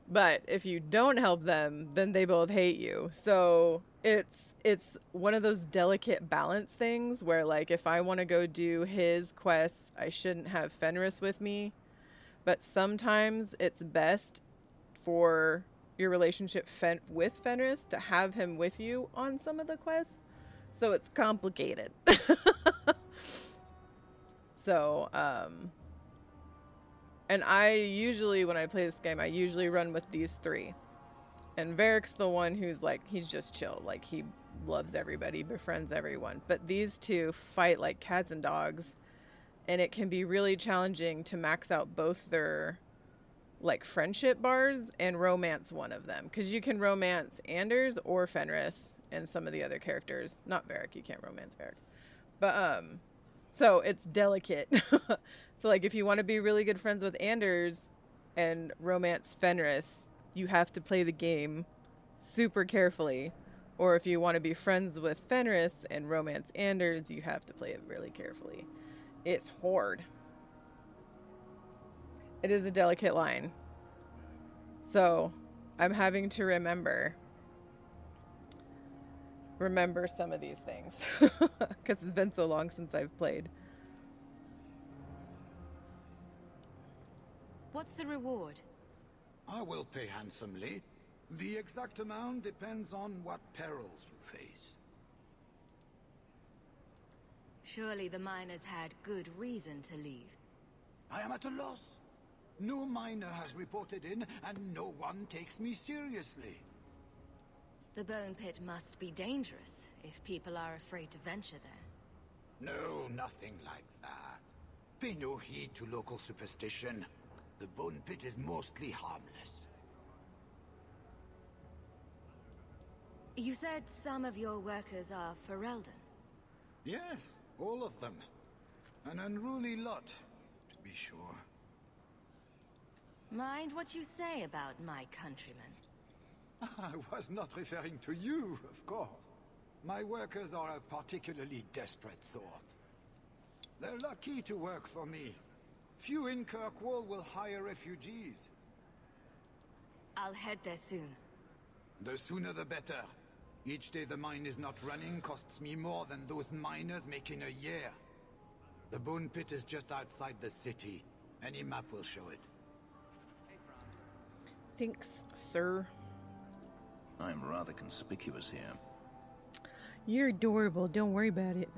But if you don't help them, then they both hate you. So it's one of those delicate balance things where, like, if I want to go do his quests, I shouldn't have Fenris with me. But sometimes it's best for your relationship with Fenris to have him with you on some of the quests. So it's complicated. So, and I usually, when I play this game, I usually run with these three. And Varric's the one who's like, he's just chill. Like, he loves everybody, befriends everyone. But these two fight like cats and dogs. And it can be really challenging to max out both their, like, friendship bars and romance one of them. Because you can romance Anders or Fenris and some of the other characters. Not Varric, you can't romance Varric. But, so it's delicate. So, like, if you want to be really good friends with Anders and romance Fenris, you have to play the game super carefully. Or if you want to be friends with Fenris and romance Anders, you have to play it really carefully. It's hard. It is a delicate line. So, I'm having to remember some of these things. Because it's been so long since I've played. What's the reward? I will pay handsomely. The exact amount depends on what perils you face. Surely the miners had good reason to leave. I am at a loss. No miner has reported in, and no one takes me seriously. The bone pit must be dangerous if people are afraid to venture there. No, nothing like that. Pay no heed to local superstition. The bone pit is mostly harmless. You said some of your workers are Ferelden. Yes, all of them. An unruly lot, to be sure. Mind what you say about my countrymen. I was not referring to you, of course. My workers are a particularly desperate sort. They're lucky to work for me. Few in Kirkwall will hire refugees. I'll head there soon. The sooner the better. Each day the mine is not running costs me more than those miners make in a year. The bone pit is just outside the city. Any map will show it. Thanks, sir. I'm rather conspicuous here. You're adorable. Don't worry about it.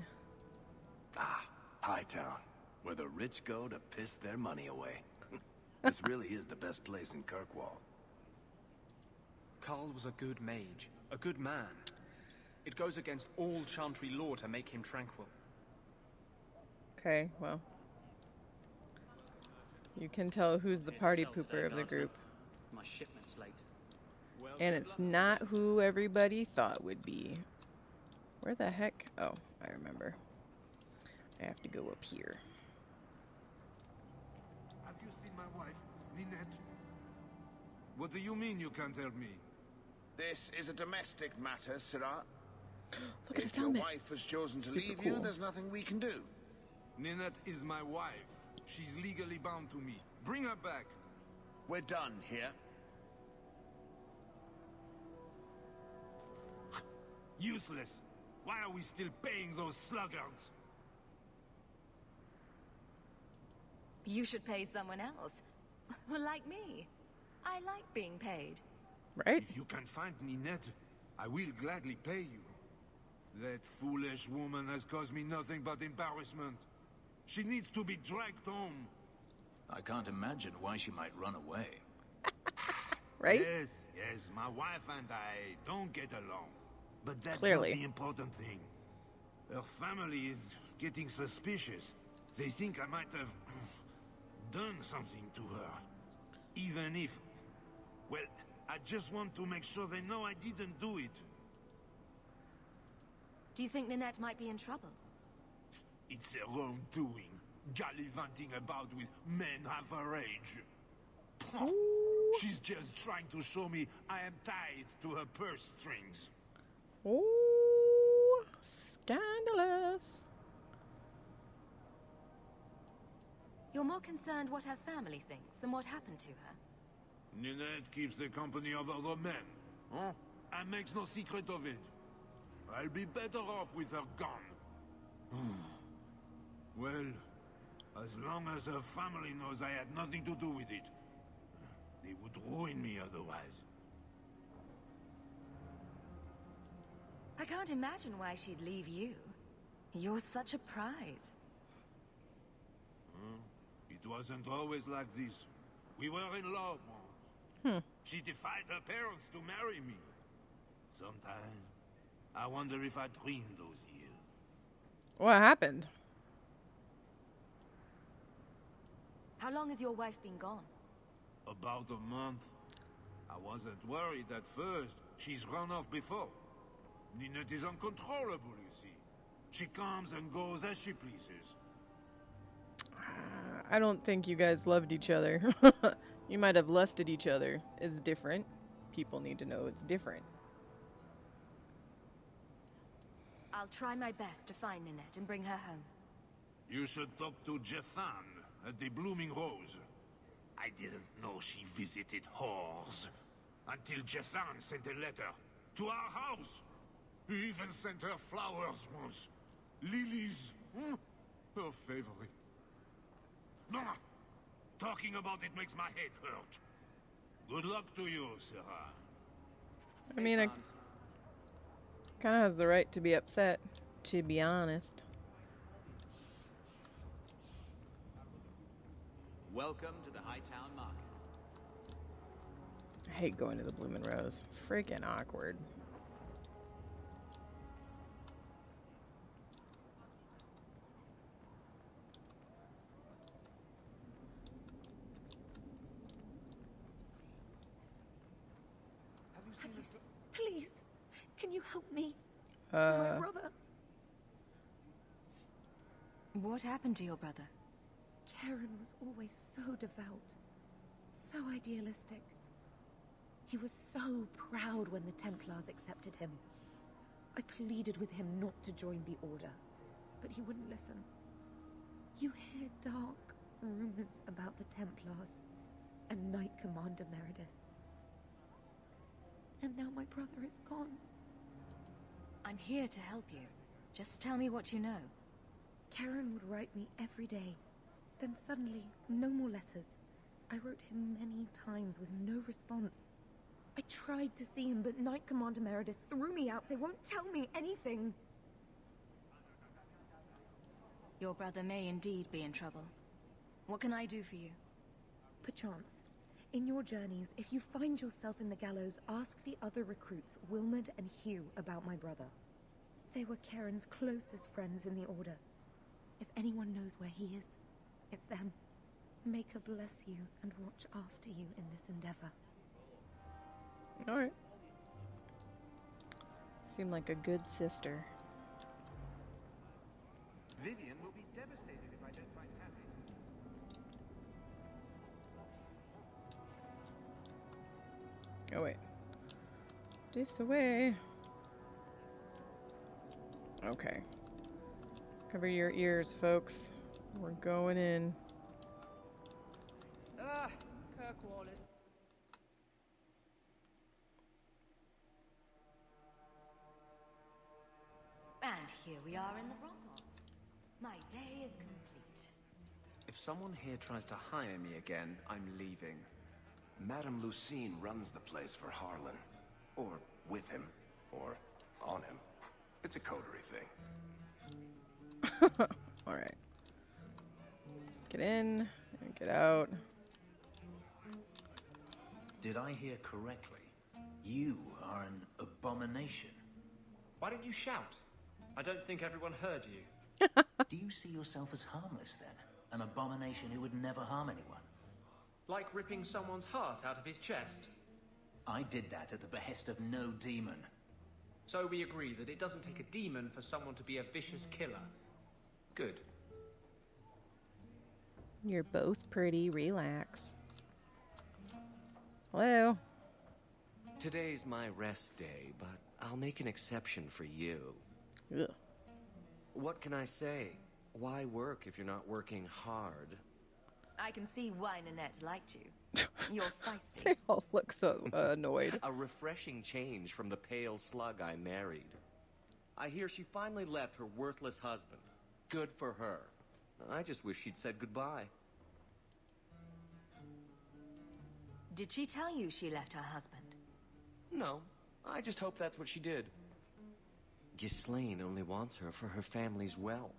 Ah, Hightown, where the rich go to piss their money away. This really is the best place in Kirkwall. Carl was a good mage, a good man. It goes against all Chantry law to make him tranquil. Okay, well. You can tell who's the party pooper of the group. My shipment's late. And it's not who everybody thought would be. Where the heck? Oh, I remember. I have to go up here. Have you seen my wife, Ninette? What do you mean you can't help me? This is a domestic matter, Sirrah. Look at his If your helmet. wife has chosen to Super leave cool. you, there's nothing we can do. Ninette is my wife. She's legally bound to me. Bring her back. We're done here. Useless. Why are we still paying those sluggards? You should pay someone else. Like me. I like being paid. Right? If you can find Ninette, I will gladly pay you. That foolish woman has caused me nothing but embarrassment. She needs to be dragged home. I can't imagine why she might run away. Right? Yes, yes, my wife and I don't get along. But that's Clearly. not the important thing. Her family is getting suspicious. They think I might have done something to her. Even if... Well, I just want to make sure they know I didn't do it. Do you think Ninette might be in trouble? It's her own doing. Gallivanting about with men half her age. She's just trying to show me I am tied to her purse strings. Ooh, scandalous. You're more concerned what her family thinks than what happened to her. Ninette keeps the company of other men, huh? And makes no secret of it. I'll be better off with her gone. Well, as long as her family knows I had nothing to do with it, they would ruin me otherwise. I can't imagine why she'd leave you. You're such a prize. It wasn't always like this. We were in love once. She defied her parents to marry me. Sometimes, I wonder if I dreamed those years. What happened? How long has your wife been gone? About a month. I wasn't worried at first. She's run off before. Ninette is uncontrollable, you see. She comes and goes as she pleases. I don't think you guys loved each other. You might have lusted each other. It's different. People need to know it's different. I'll try my best to find Ninette and bring her home. You should talk to Jethan at the Blooming Rose. I didn't know she visited whores until Jethan sent a letter to our house. He even sent her flowers once. Lilies. Her favorite. No, talking about it makes my head hurt. Good luck to you, Sarah. I mean, it kind of has the right to be upset, to be honest. Welcome to the Hightown Market. I hate going to the Bloomin' Rose. Freaking awkward. Please, can you help me? My brother. What happened to your brother? Karen was always so devout, so idealistic. He was so proud when the Templars accepted him. I pleaded with him not to join the Order, but he wouldn't listen. You hear dark rumors about the Templars and Knight Commander Meredith. And now my brother is gone. I'm here to help you. Just tell me what you know. Karen would write me every day. Then suddenly, no more letters. I wrote him many times with no response. I tried to see him, but Knight Commander Meredith threw me out. They won't tell me anything. Your brother may indeed be in trouble. What can I do for you? Perchance. In your journeys, if you find yourself in the gallows, ask the other recruits, Wilmerd and Hugh, about my brother. They were Karen's closest friends in the Order. If anyone knows where he is, it's them. May her bless you and watch after you in this endeavor. Alright. Seemed like a good sister. Vivian will be devastated if I don't find Happy. Oh wait. This away. Okay. Cover your ears, folks. We're going in. Kirkwall is... And here we are in the brothel. My day is complete. If someone here tries to hire me again, I'm leaving. Madame Lucine runs the place for Harlan. Or with him. Or on him. It's a coterie thing. Alright. Let's get in and get out. Did I hear correctly? You are an abomination. Why don't you shout? I don't think everyone heard you. Do you see yourself as harmless then? An abomination who would never harm anyone? Like ripping someone's heart out of his chest. I did that at the behest of no demon. So we agree that it doesn't take a demon for someone to be a vicious killer. Good. You're both pretty. Relax. Hello? Today's my rest day, but I'll make an exception for you. Ugh. What can I say? Why work if you're not working hard? I can see why Ninette liked you. You're feisty. They all look so annoyed. A refreshing change from the pale slug I married. I hear she finally left her worthless husband. Good for her. I just wish she'd said goodbye. Did she tell you she left her husband? No, I just hope that's what she did. Ghislaine only wants her for her family's wealth.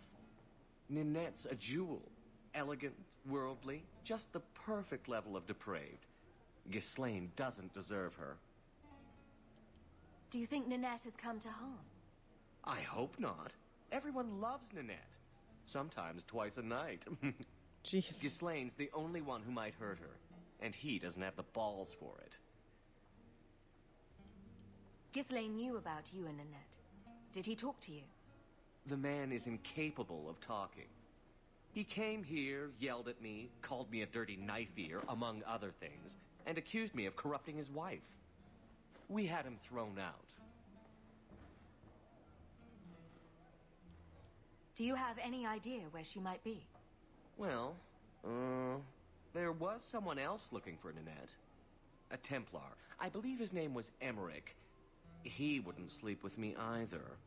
Ninette's a jewel. Elegant, worldly, just the perfect level of depraved. Ghislaine doesn't deserve her. Do you think Ninette has come to harm? I hope not. Everyone loves Ninette. Sometimes twice a night. Jeez. Ghislaine's the only one who might hurt her, and he doesn't have the balls for it. Ghislaine knew about you and Ninette. Did he talk to you? The man is incapable of talking. He came here, yelled at me, called me a dirty knife-ear, among other things, and accused me of corrupting his wife. We had him thrown out. Do you have any idea where she might be? Well, there was someone else looking for Ninette. A Templar. I believe his name was Emmerich. He wouldn't sleep with me either.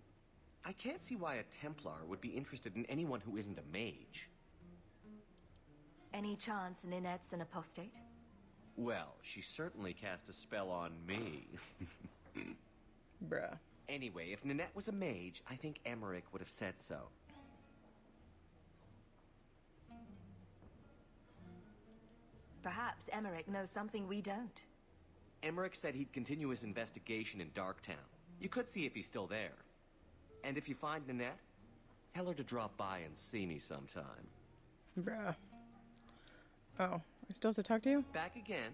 I can't see why a Templar would be interested in anyone who isn't a mage. Any chance Ninette's an apostate? Well, she certainly cast a spell on me. Bruh. Anyway, if Ninette was a mage, I think Emmerich would have said so. Perhaps Emmerich knows something we don't. Emmerich said he'd continue his investigation in Darktown. You could see if he's still there. And if you find Ninette, tell her to drop by and see me sometime. Bruh. Oh, I still have to talk to you? Back again?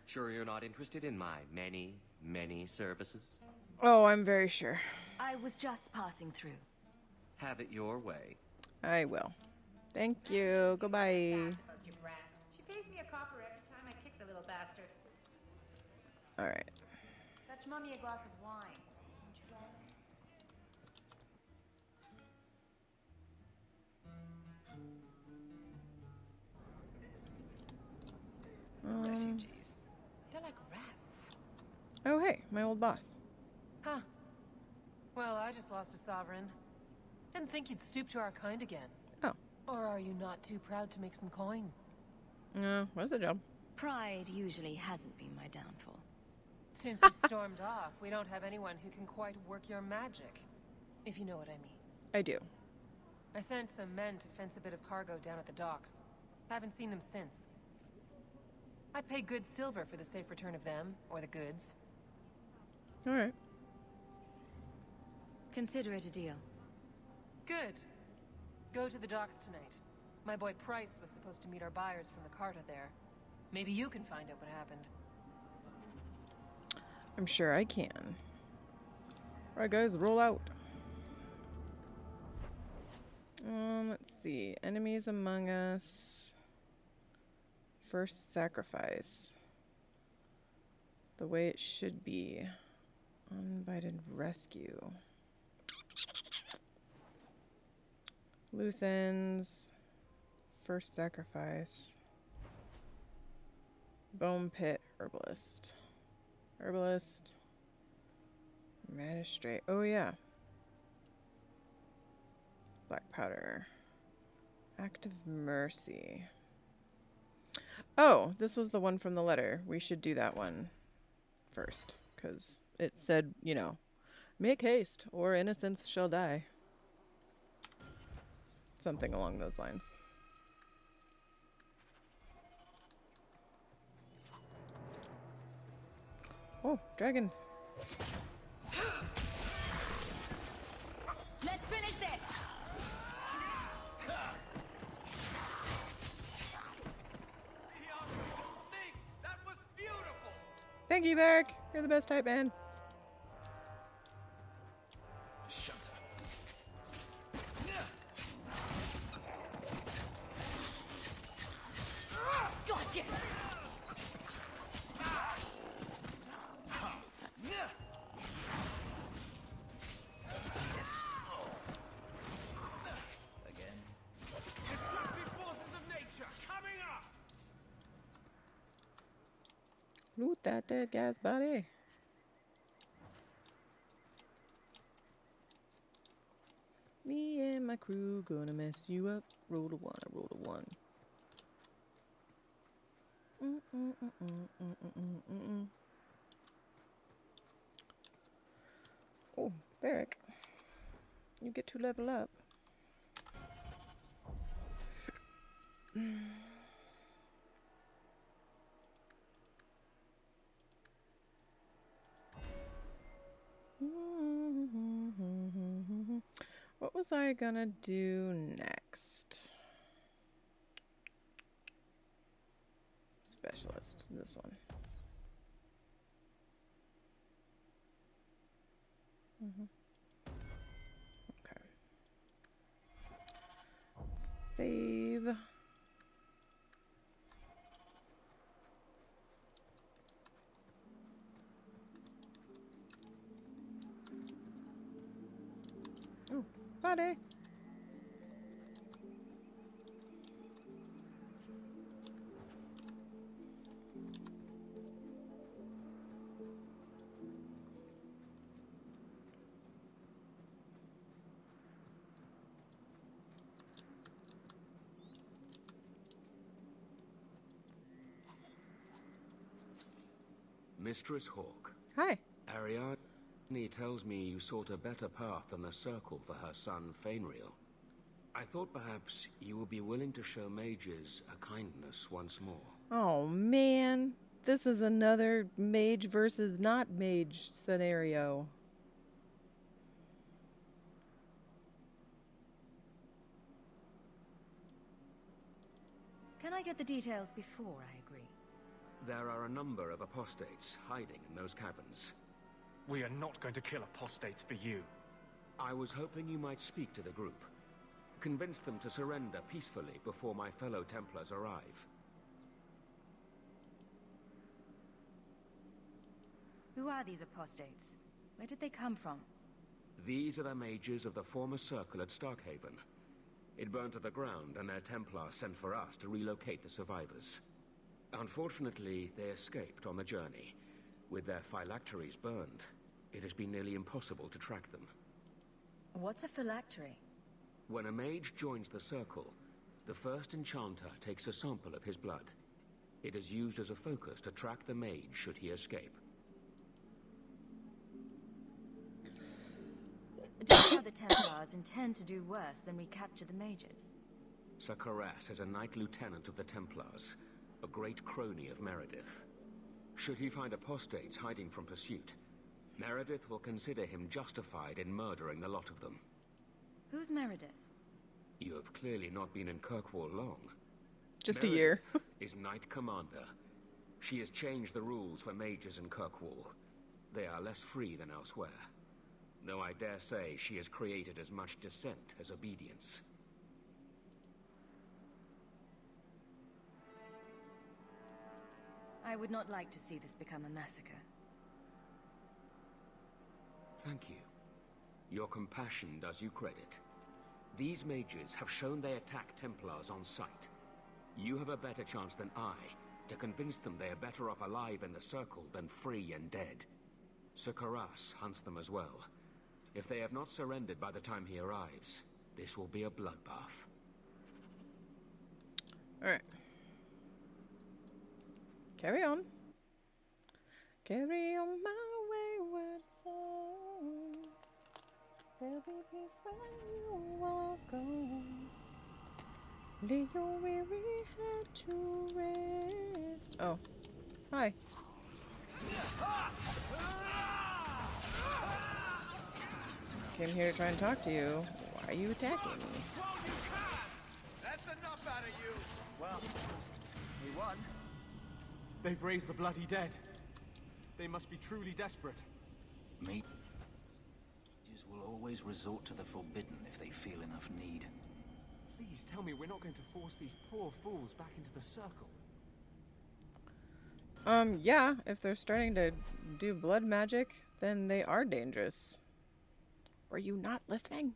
Sure you're not interested in my many, many services? Oh, I'm very sure. I was just passing through. Have it your way. I will. Thank you. Goodbye. She pays me a copper every time I kick the little bastard. Alright. Fetch Mummy a glass of wine. Refugees. They're like rats. Oh, hey, my old boss. Huh. Well, I just lost a sovereign. Didn't think you'd stoop to our kind again. Oh. Or are you not too proud to make some coin? No, what's the job? Pride usually hasn't been my downfall. Since you stormed off, we don't have anyone who can quite work your magic. If you know what I mean. I do. I sent some men to fence a bit of cargo down at the docks. Haven't seen them since. I'd pay good silver for the safe return of them, or the goods. Alright. Consider it a deal. Good. Go to the docks tonight. My boy Price was supposed to meet our buyers from the Carta there. Maybe you can find out what happened. I'm sure I can. Alright guys, roll out. Let's see. Enemies among us. First sacrifice. The way it should be. Uninvited rescue. Loose ends. First sacrifice. Bone pit. Herbalist. Herbalist. Magistrate. Oh yeah. Black powder. Act of mercy. Oh, this was the one from the letter. We should do that one first. Because it said, you know, make haste or innocents shall die. Something along those lines. Oh, dragons. Let's finish this! That was beautiful! Thank you, Varric. You're the best type man. Shut up. Gotcha! Loot that dead guy's body. Me and my crew gonna mess you up. Roll a one, I roll a one. Oh, Barrick. You get to level up. What was I gonna do next? Specialist, this one. Okay. Let's save. Oh, body. Mistress Hawk. Hi. Ariadne tells me you sought a better path than the Circle for her son, Fainriel. I thought perhaps you would be willing to show mages a kindness once more. Oh, man. This is another mage versus not mage scenario. Can I get the details before I agree? There are a number of apostates hiding in those caverns. We are not going to kill apostates for you. I was hoping you might speak to the group. Convince them to surrender peacefully before my fellow Templars arrive. Who are these apostates? Where did they come from? These are the mages of the former Circle at Starkhaven. It burned to the ground, and their Templars sent for us to relocate the survivors. Unfortunately, they escaped on the journey. With their phylacteries burned, it has been nearly impossible to track them. What's a phylactery? When a mage joins the Circle, the first enchanter takes a sample of his blood. It is used as a focus to track the mage should he escape. Don't have the Templars intend to do worse than recapture the mages? Sir Karas is a Knight Lieutenant of the Templars, a great crony of Meredith. Should he find apostates hiding from pursuit, Meredith will consider him justified in murdering the lot of them. Who's Meredith? You have clearly not been in Kirkwall long. Just a year. Is Knight Commander. She has changed the rules for mages in Kirkwall. They are less free than elsewhere. Though I dare say she has created as much dissent as obedience. I would not like to see this become a massacre. Thank you. Your compassion does you credit. These mages have shown they attack Templars on sight. You have a better chance than I to convince them they are better off alive in the Circle than free and dead. Sir Karas hunts them as well. If they have not surrendered by the time he arrives, this will be a bloodbath. Alright. Carry on. Carry on my wayward son. There'll be peace when you walk on. Lay your weary head to rest. Oh. Hi. Came here to try and talk to you. Why are you attacking me? That's enough out of you. Well, we won. They've raised the bloody dead. They must be truly desperate. Mages will always resort to the forbidden if they feel enough need. Please tell me we're not going to force these poor fools back into the Circle. Yeah, if they're starting to do blood magic, then they are dangerous. Were you not listening?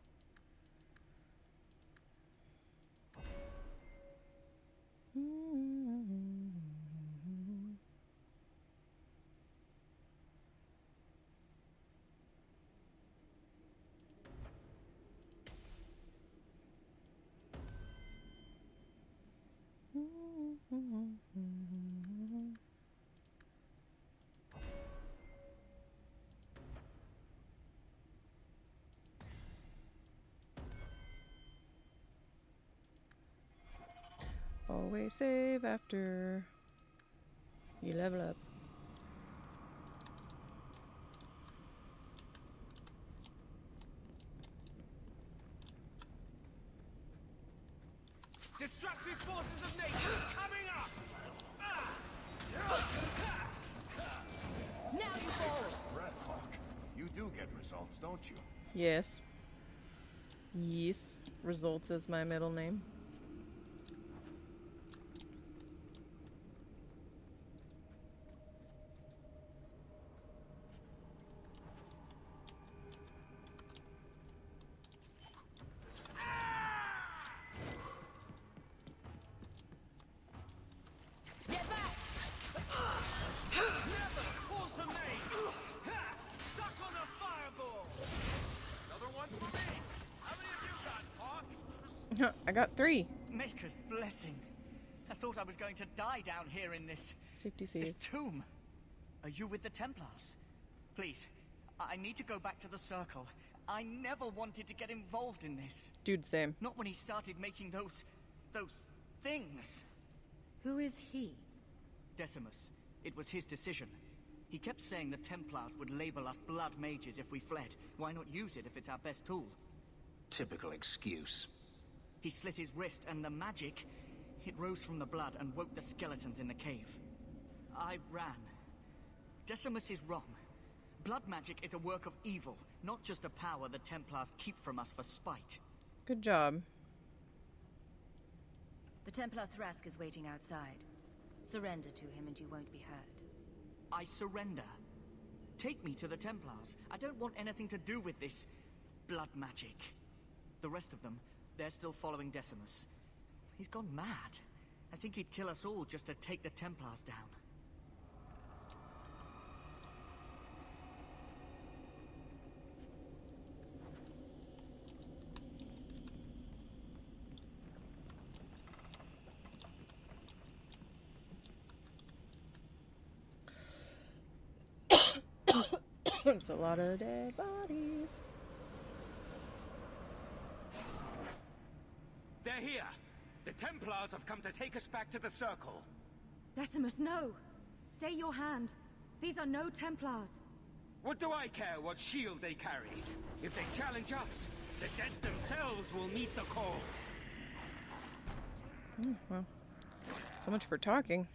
Always save after you level up. Destructive forces of nature coming up! Now you fall! Breathhawk. You do get results, don't you? Yes. Yes. Results is my middle name. Get back! Never falter me! Suck on a fireball! Another one for me! How many of you got, Hawk? I got 3. Maker's blessing. I thought I was going to die down here in this... Safety save. this tomb. Are you with the Templars? Please, I need to go back to the Circle. I never wanted to get involved in this. Dude, same. Not when he started making those things. Who is he? Decimus. It was his decision. He kept saying the Templars would label us blood mages if we fled. Why not use it if it's our best tool? Typical excuse. He slit his wrist, and the magic, it rose from the blood and woke the skeletons in the cave. I ran. Decimus is wrong. Blood magic is a work of evil, not just a power the Templars keep from us for spite. Good job. The Templar Thrask is waiting outside. Surrender to him and you won't be hurt. I surrender. Take me to the Templars. I don't want anything to do with this blood magic. The rest of them, they're still following Decimus. He's gone mad. I think he'd kill us all just to take the Templars down. It's a lot of dead bodies. They're here! The Templars have come to take us back to the Circle. Decimus, no! Stay your hand. These are no Templars. What do I care what shield they carry? If they challenge us, the dead themselves will meet the call. Well, so much for talking.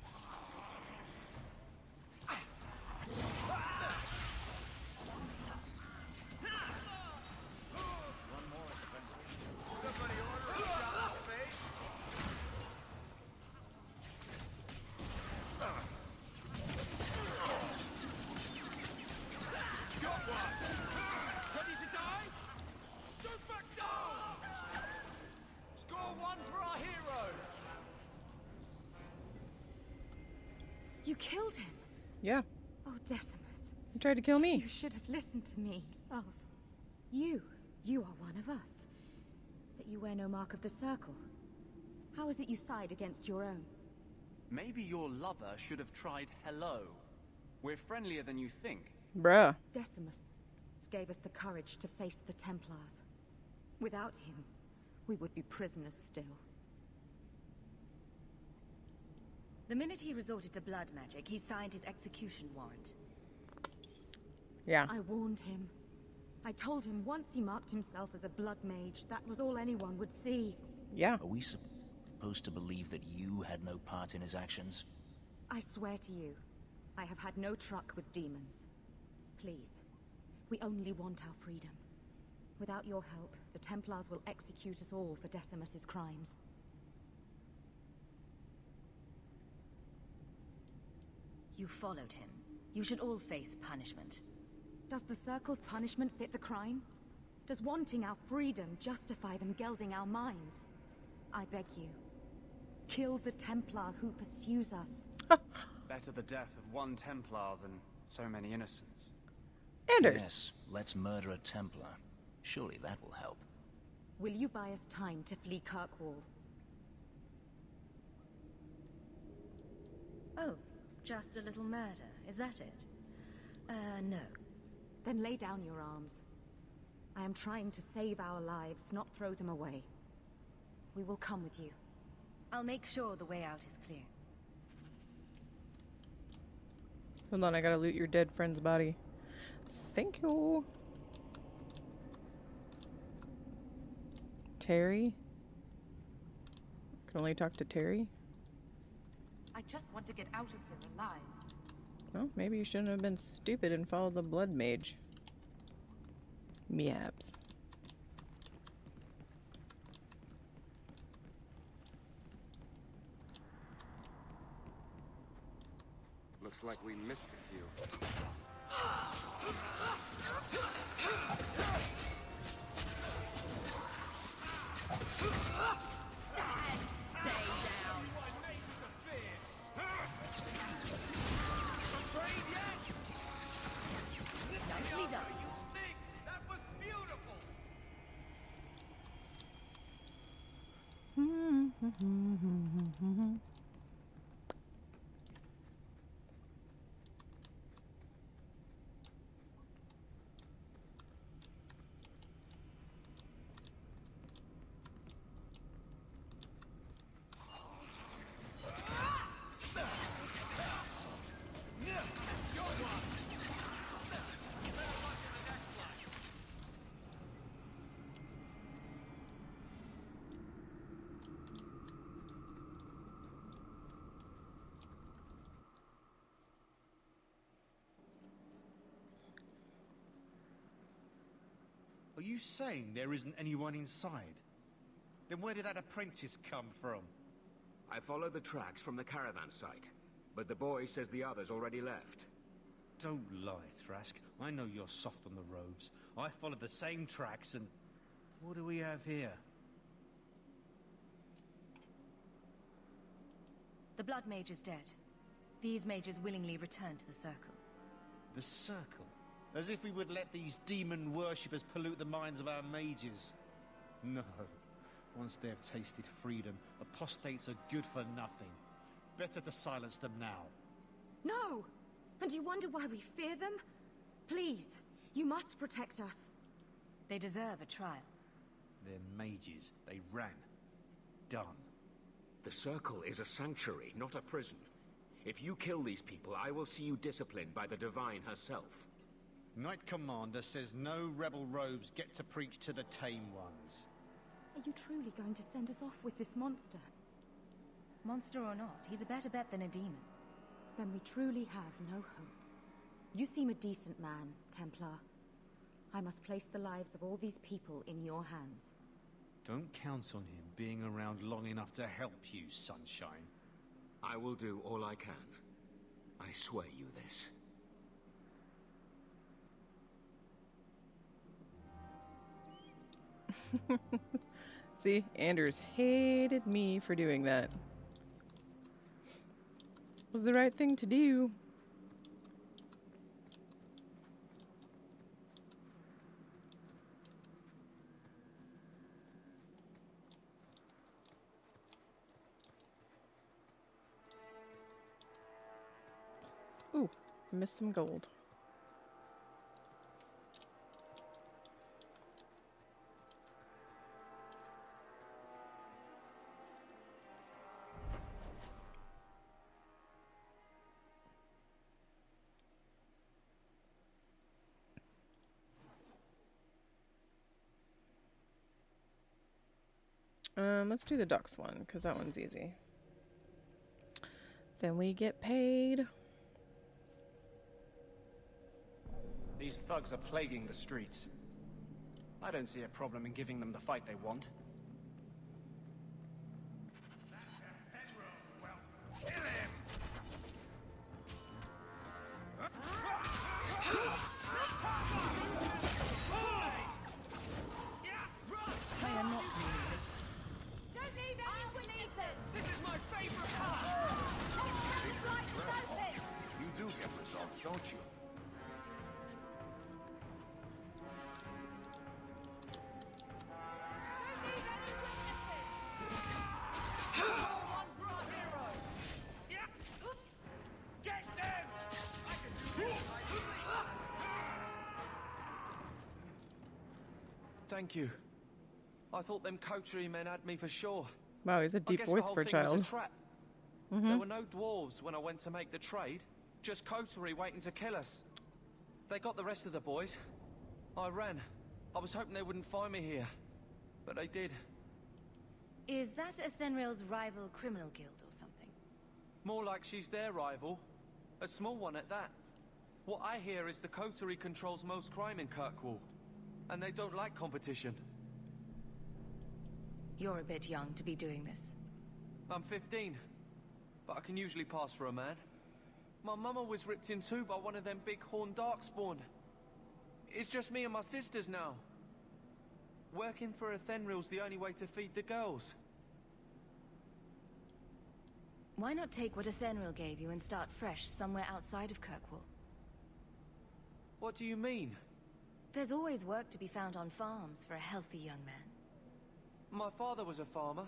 You killed him? Yeah. Oh, Decimus. He tried to kill me. You should have listened to me, love. You are one of us. But you wear no mark of the Circle. How is it you side against your own? Maybe your lover should have tried hello. We're friendlier than you think. Bruh. Decimus gave us the courage to face the Templars. Without him, we would be prisoners still. The minute he resorted to blood magic, he signed his execution warrant. Yeah. I warned him. I told him once he marked himself as a blood mage, that was all anyone would see. Yeah. Are we supposed to believe that you had no part in his actions? I swear to you, I have had no truck with demons. Please, we only want our freedom. Without your help, the Templars will execute us all for Decimus's crimes. You followed him. You should all face punishment. Does the Circle's punishment fit the crime? Does wanting our freedom justify them gelding our minds? I beg you, kill the Templar who pursues us. Better the death of one Templar than so many innocents. Anders! Yes, let's murder a Templar. Surely that will help. Will you buy us time to flee Kirkwall? Oh, just a little murder, is that it? No. Then lay down your arms. I am trying to save our lives, not throw them away. We will come with you. I'll make sure the way out is clear. Hold on, I gotta loot your dead friend's body. Thank you. Terry? Can only talk to Terry? I just want to get out of here alive. Well, maybe you shouldn't have been stupid and followed the blood mage. Meabs. Looks like we missed a few. Nicely done. That was beautiful. Are you saying there isn't anyone inside? Then where did that apprentice come from? I followed the tracks from the caravan site, but the boy says the others already left. Don't lie, Thrask. I know you're soft on the robes. I followed the same tracks and... What do we have here? The Blood Mage is dead. These mages willingly returned to the Circle. The Circle? As if we would let these demon worshippers pollute the minds of our mages. No. Once they've tasted freedom, apostates are good for nothing. Better to silence them now. No! And you wonder why we fear them? Please, you must protect us. They deserve a trial. They're mages. They ran. Done. The Circle is a sanctuary, not a prison. If you kill these people, I will see you disciplined by the Divine herself. Knight Commander says no rebel robes get to preach to the tame ones. Are you truly going to send us off with this monster? Monster or not, he's a better bet than a demon. Then we truly have no hope. You seem a decent man, Templar. I must place the lives of all these people in your hands. Don't count on him being around long enough to help you, Sunshine. I will do all I can. I swear you this. See, Anders hated me for doing that. It was the right thing to do. Ooh, missed some gold. Let's do the ducks one, because that one's easy. Then we get paid. These thugs are plaguing the streets. I don't see a problem in giving them the fight they want. You do get results, don't you? Thank you. I thought them coterie men had me for sure. Wow, he's a I deep guess voice the whole for a thing was child. a trap. Mm-hmm. There were no dwarves when I went to make the trade. Just coterie waiting to kill us. They got the rest of the boys. I ran. I was hoping they wouldn't find me here. But they did. Is that Athenril's rival criminal guild or something? More like she's their rival. A small one at that. What I hear is the coterie controls most crime in Kirkwall. And they don't like competition. You're a bit young to be doing this. I'm 15. But I can usually pass for a man. My mama was ripped in two by one of them big horned darkspawn. It's just me and my sisters now. Working for Athenril's the only way to feed the girls. Why not take what Athenril gave you and start fresh somewhere outside of Kirkwall? What do you mean? There's always work to be found on farms for a healthy young man. My father was a farmer.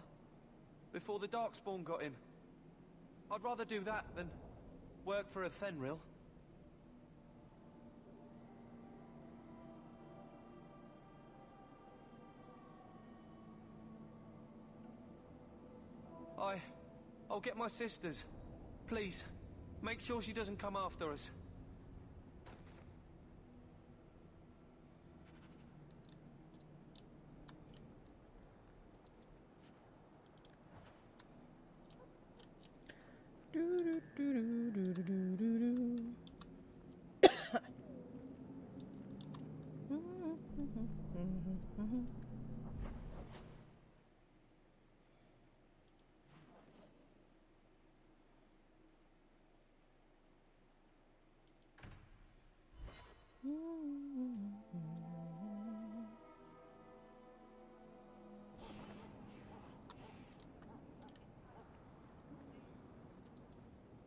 Before the darkspawn got him. I'd rather do that than work for Athenril. I'll get my sisters. Please, make sure she doesn't come after us.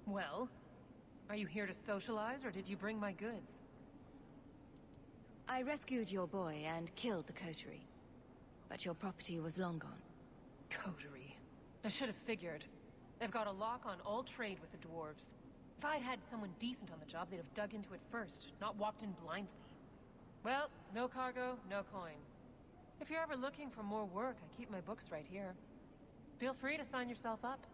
Well, are you here to socialize, or did you bring my goods? I rescued your boy and killed the coterie. But your property was long gone. Coterie. I should have figured. They've got a lock on all trade with the dwarves. If I'd had someone decent on the job, they'd have dug into it first, not walked in blindly. Well, no cargo, no coin. If you're ever looking for more work, I keep my books right here. Feel free to sign yourself up.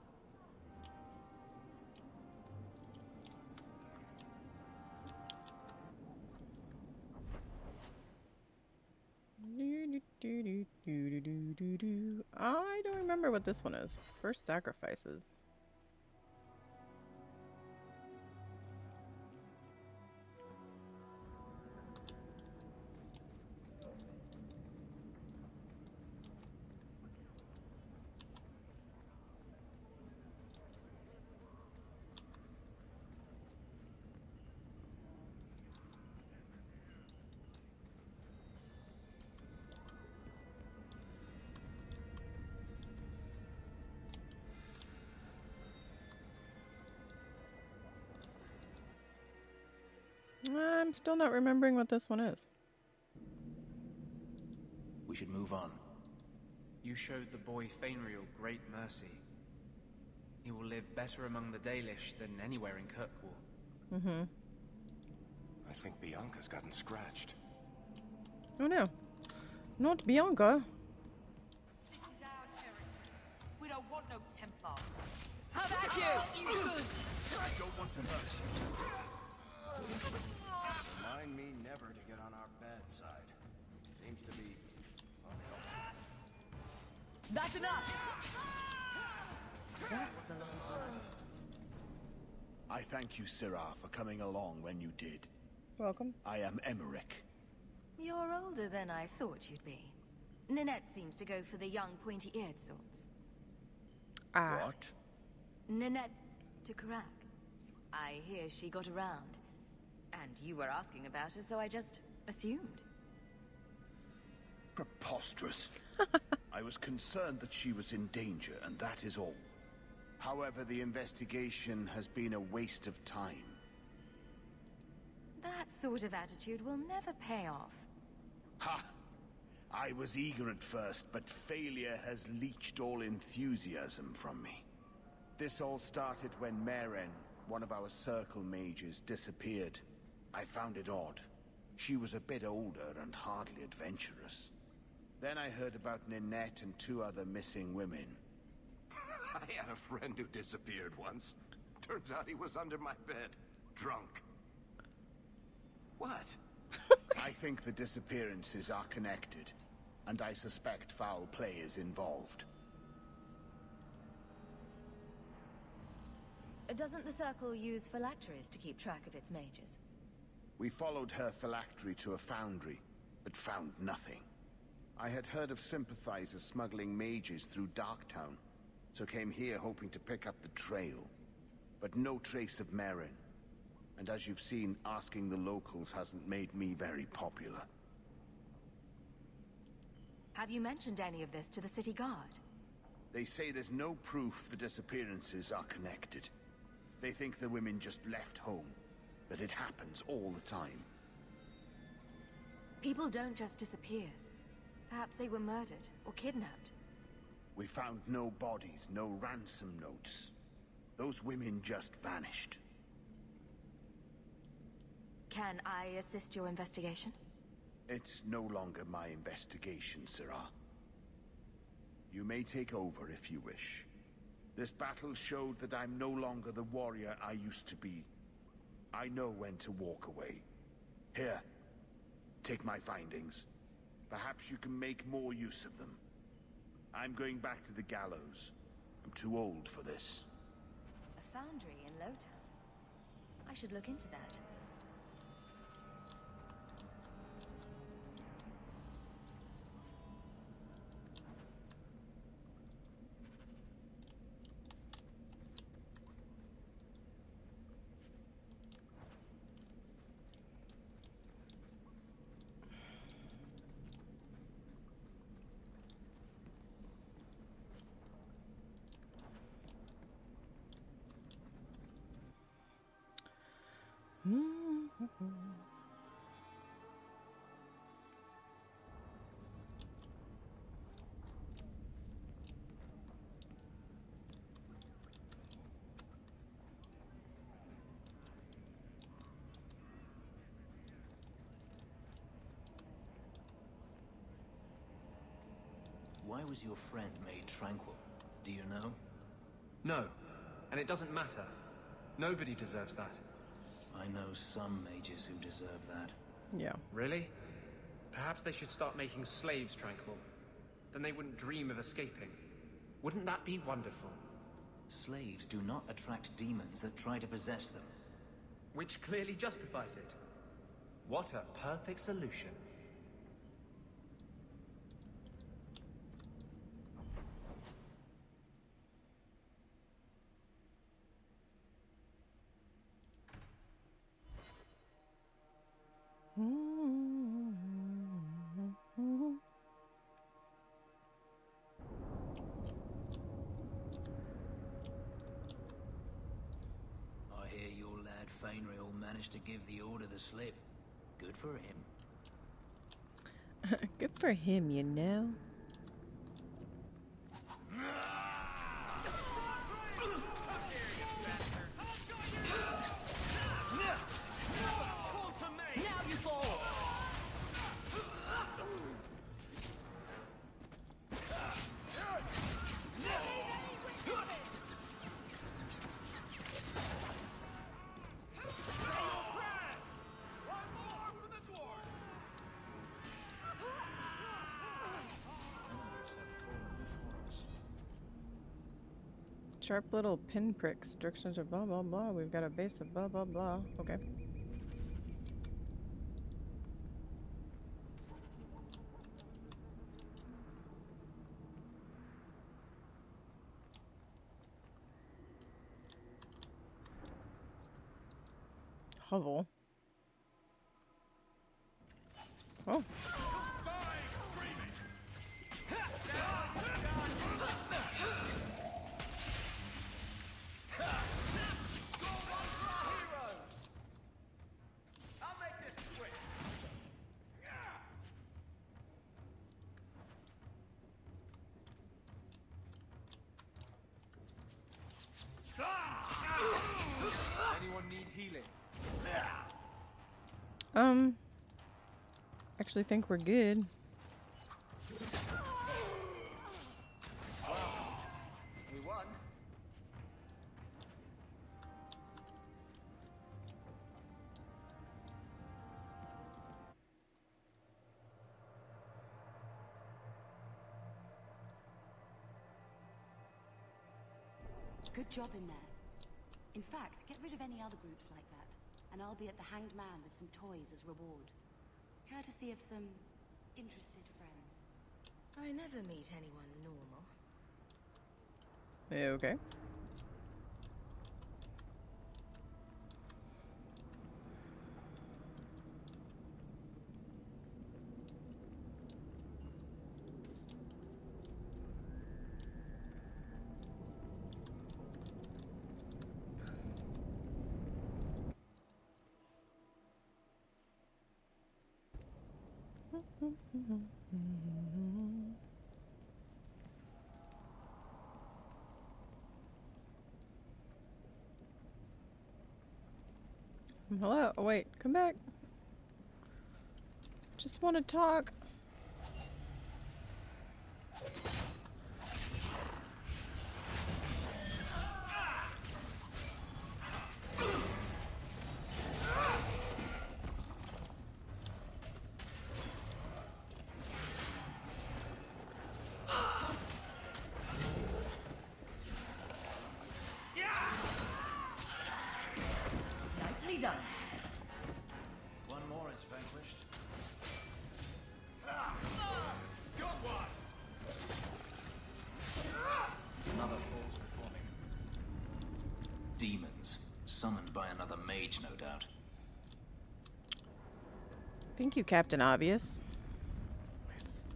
I don't remember what this one is. First sacrifices. I'm still not remembering what this one is. We should move on. You showed the boy Fainriel great mercy. He will live better among the Dalish than anywhere in Kirkwall. Mm-hmm. I think Bianca's gotten scratched. Oh no. Not Bianca. We don't want no Templar. How about you? I don't want to hurt you. Remind me never to get on our bad side. Seems to be unhelpful. That's enough! That's a lot of blood. I thank you, Sirah, for coming along when you did. Welcome. I am Emmerich. You're older than I thought you'd be. Ninette seems to go for the young, pointy-eared sorts. Ah. What? Ninette to Karak. I hear she got around. And you were asking about her, so I just assumed. Preposterous. I was concerned that she was in danger, and that is all. However, the investigation has been a waste of time. That sort of attitude will never pay off. Ha! I was eager at first, but failure has leached all enthusiasm from me. This all started when Meren, one of our circle mages, disappeared. I found it odd. She was a bit older and hardly adventurous. Then I heard about Ninette and 2 other missing women. I had a friend who disappeared once. Turns out he was under my bed, drunk. What? I think the disappearances are connected, and I suspect foul play is involved. Doesn't the Circle use phylacteries to keep track of its mages? We followed her phylactery to a foundry, but found nothing. I had heard of sympathizers smuggling mages through Darktown, so came here hoping to pick up the trail. But no trace of Merrin. And as you've seen, asking the locals hasn't made me very popular. Have you mentioned any of this to the city guard? They say there's no proof the disappearances are connected. They think the women just left home, that it happens all the time. People don't just disappear. Perhaps they were murdered or kidnapped. We found no bodies, no ransom notes. Those women just vanished. Can I assist your investigation? It's no longer my investigation, Sirrah. You may take over if you wish. This battle showed that I'm no longer the warrior I used to be. I know when to walk away. Here, take my findings. Perhaps you can make more use of them. I'm going back to the gallows. I'm too old for this. A foundry in Lowtown. I should look into that. Why was your friend made tranquil? Do you know? No, and it doesn't matter. Nobody deserves that. I know some mages who deserve that. Yeah. Really? Perhaps they should start making slaves tranquil. Then they wouldn't dream of escaping. Wouldn't that be wonderful? Slaves do not attract demons that try to possess them. Which clearly justifies it. What a perfect solution. I hear your lad Fainriel managed to give the Order the slip. Good for him. Good for him, you know. Sharp little pinpricks, directions of blah blah blah. We've got a base of blah blah blah. Okay. Hovel. Oh. Anyone need healing? Actually think we're good. We won. Good job in there. In fact, get rid of any other groups like that, and I'll be at the Hanged Man with some toys as reward. Courtesy of some interested friends. I never meet anyone normal. Okay. Hello? Oh, wait, come back. Just want to talk. Nicely done. One more is vanquished. Got one! Another falls before me. Demons, summoned by another mage, no doubt. Thank you, Captain Obvious.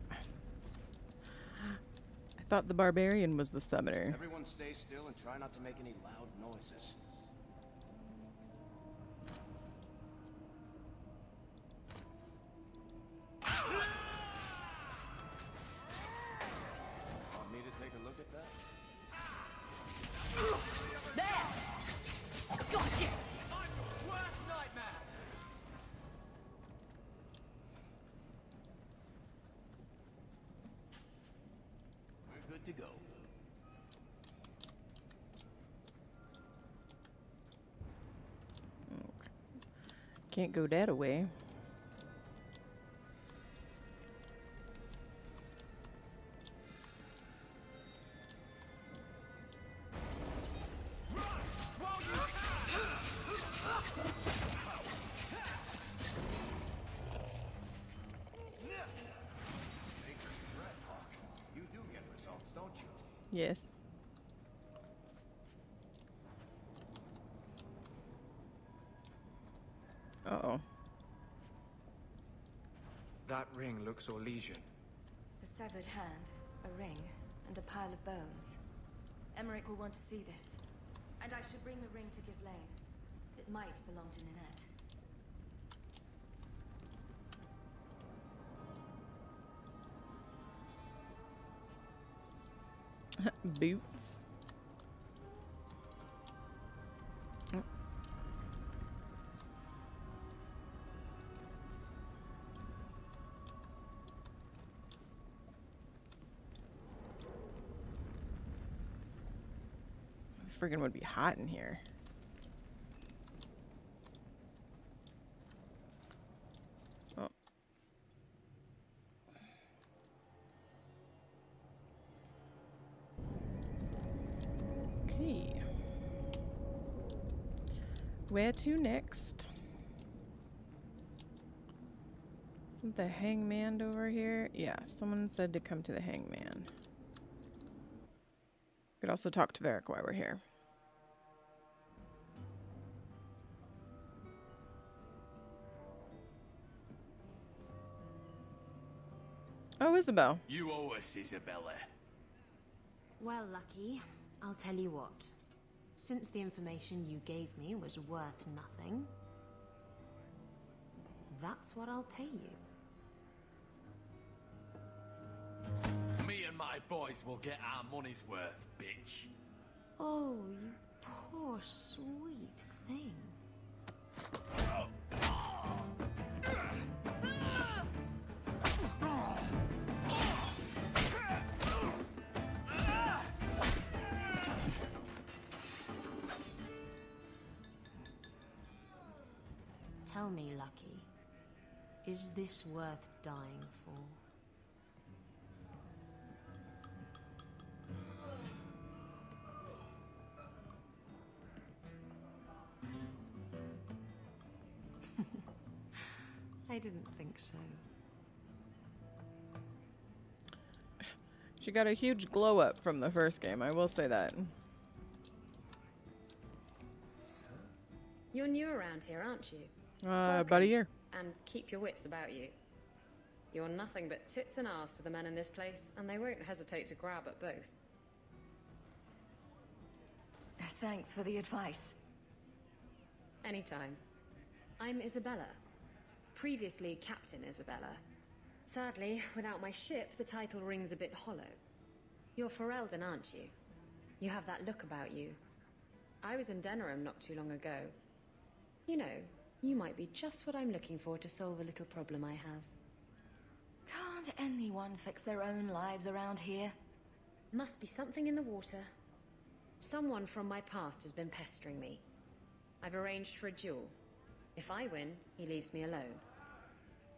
I thought the barbarian was the summoner. Everyone stay still and try not to make any loud noises. Want me to take a look at that? There! Gotcha! I'm your worst nightmare! We're good to go. Can't go that away. You do get results, don't you? Yes. Uh-oh. That ring looks Orlesian. A severed hand, a ring, and a pile of bones. Emmerich will want to see this. And I should bring the ring to Ghislaine. It might belong to Ninette. Boots. Oh. Friggin' would be hot in here. Oh. Okay. Where to next? Isn't the hangman over here? Yeah, someone said to come to the hangman. Could also talk to Varric while we're here. Oh, Isabel. You owe us, Isabella. Well, Lucky, I'll tell you what. Since the information you gave me was worth nothing, that's what I'll pay you. Me and my boys will get our money's worth, bitch. Oh, you poor sweet thing. Tell me, Lucky, is this worth dying for? I didn't think so. She got a huge glow up from the first game, I will say that. You're new around here, aren't you? About a year. And keep your wits about you. You're nothing but tits and arse to the men in this place, and they won't hesitate to grab at both. Thanks for the advice. Anytime. I'm Isabella. Previously Captain Isabella. Sadly, without my ship, the title rings a bit hollow. You're Ferelden, aren't you? You have that look about you. I was in Denerim not too long ago. You know, you might be just what I'm looking for to solve a little problem I have. Can't anyone fix their own lives around here? Must be something in the water. Someone from my past has been pestering me. I've arranged for a duel. If I win, he leaves me alone.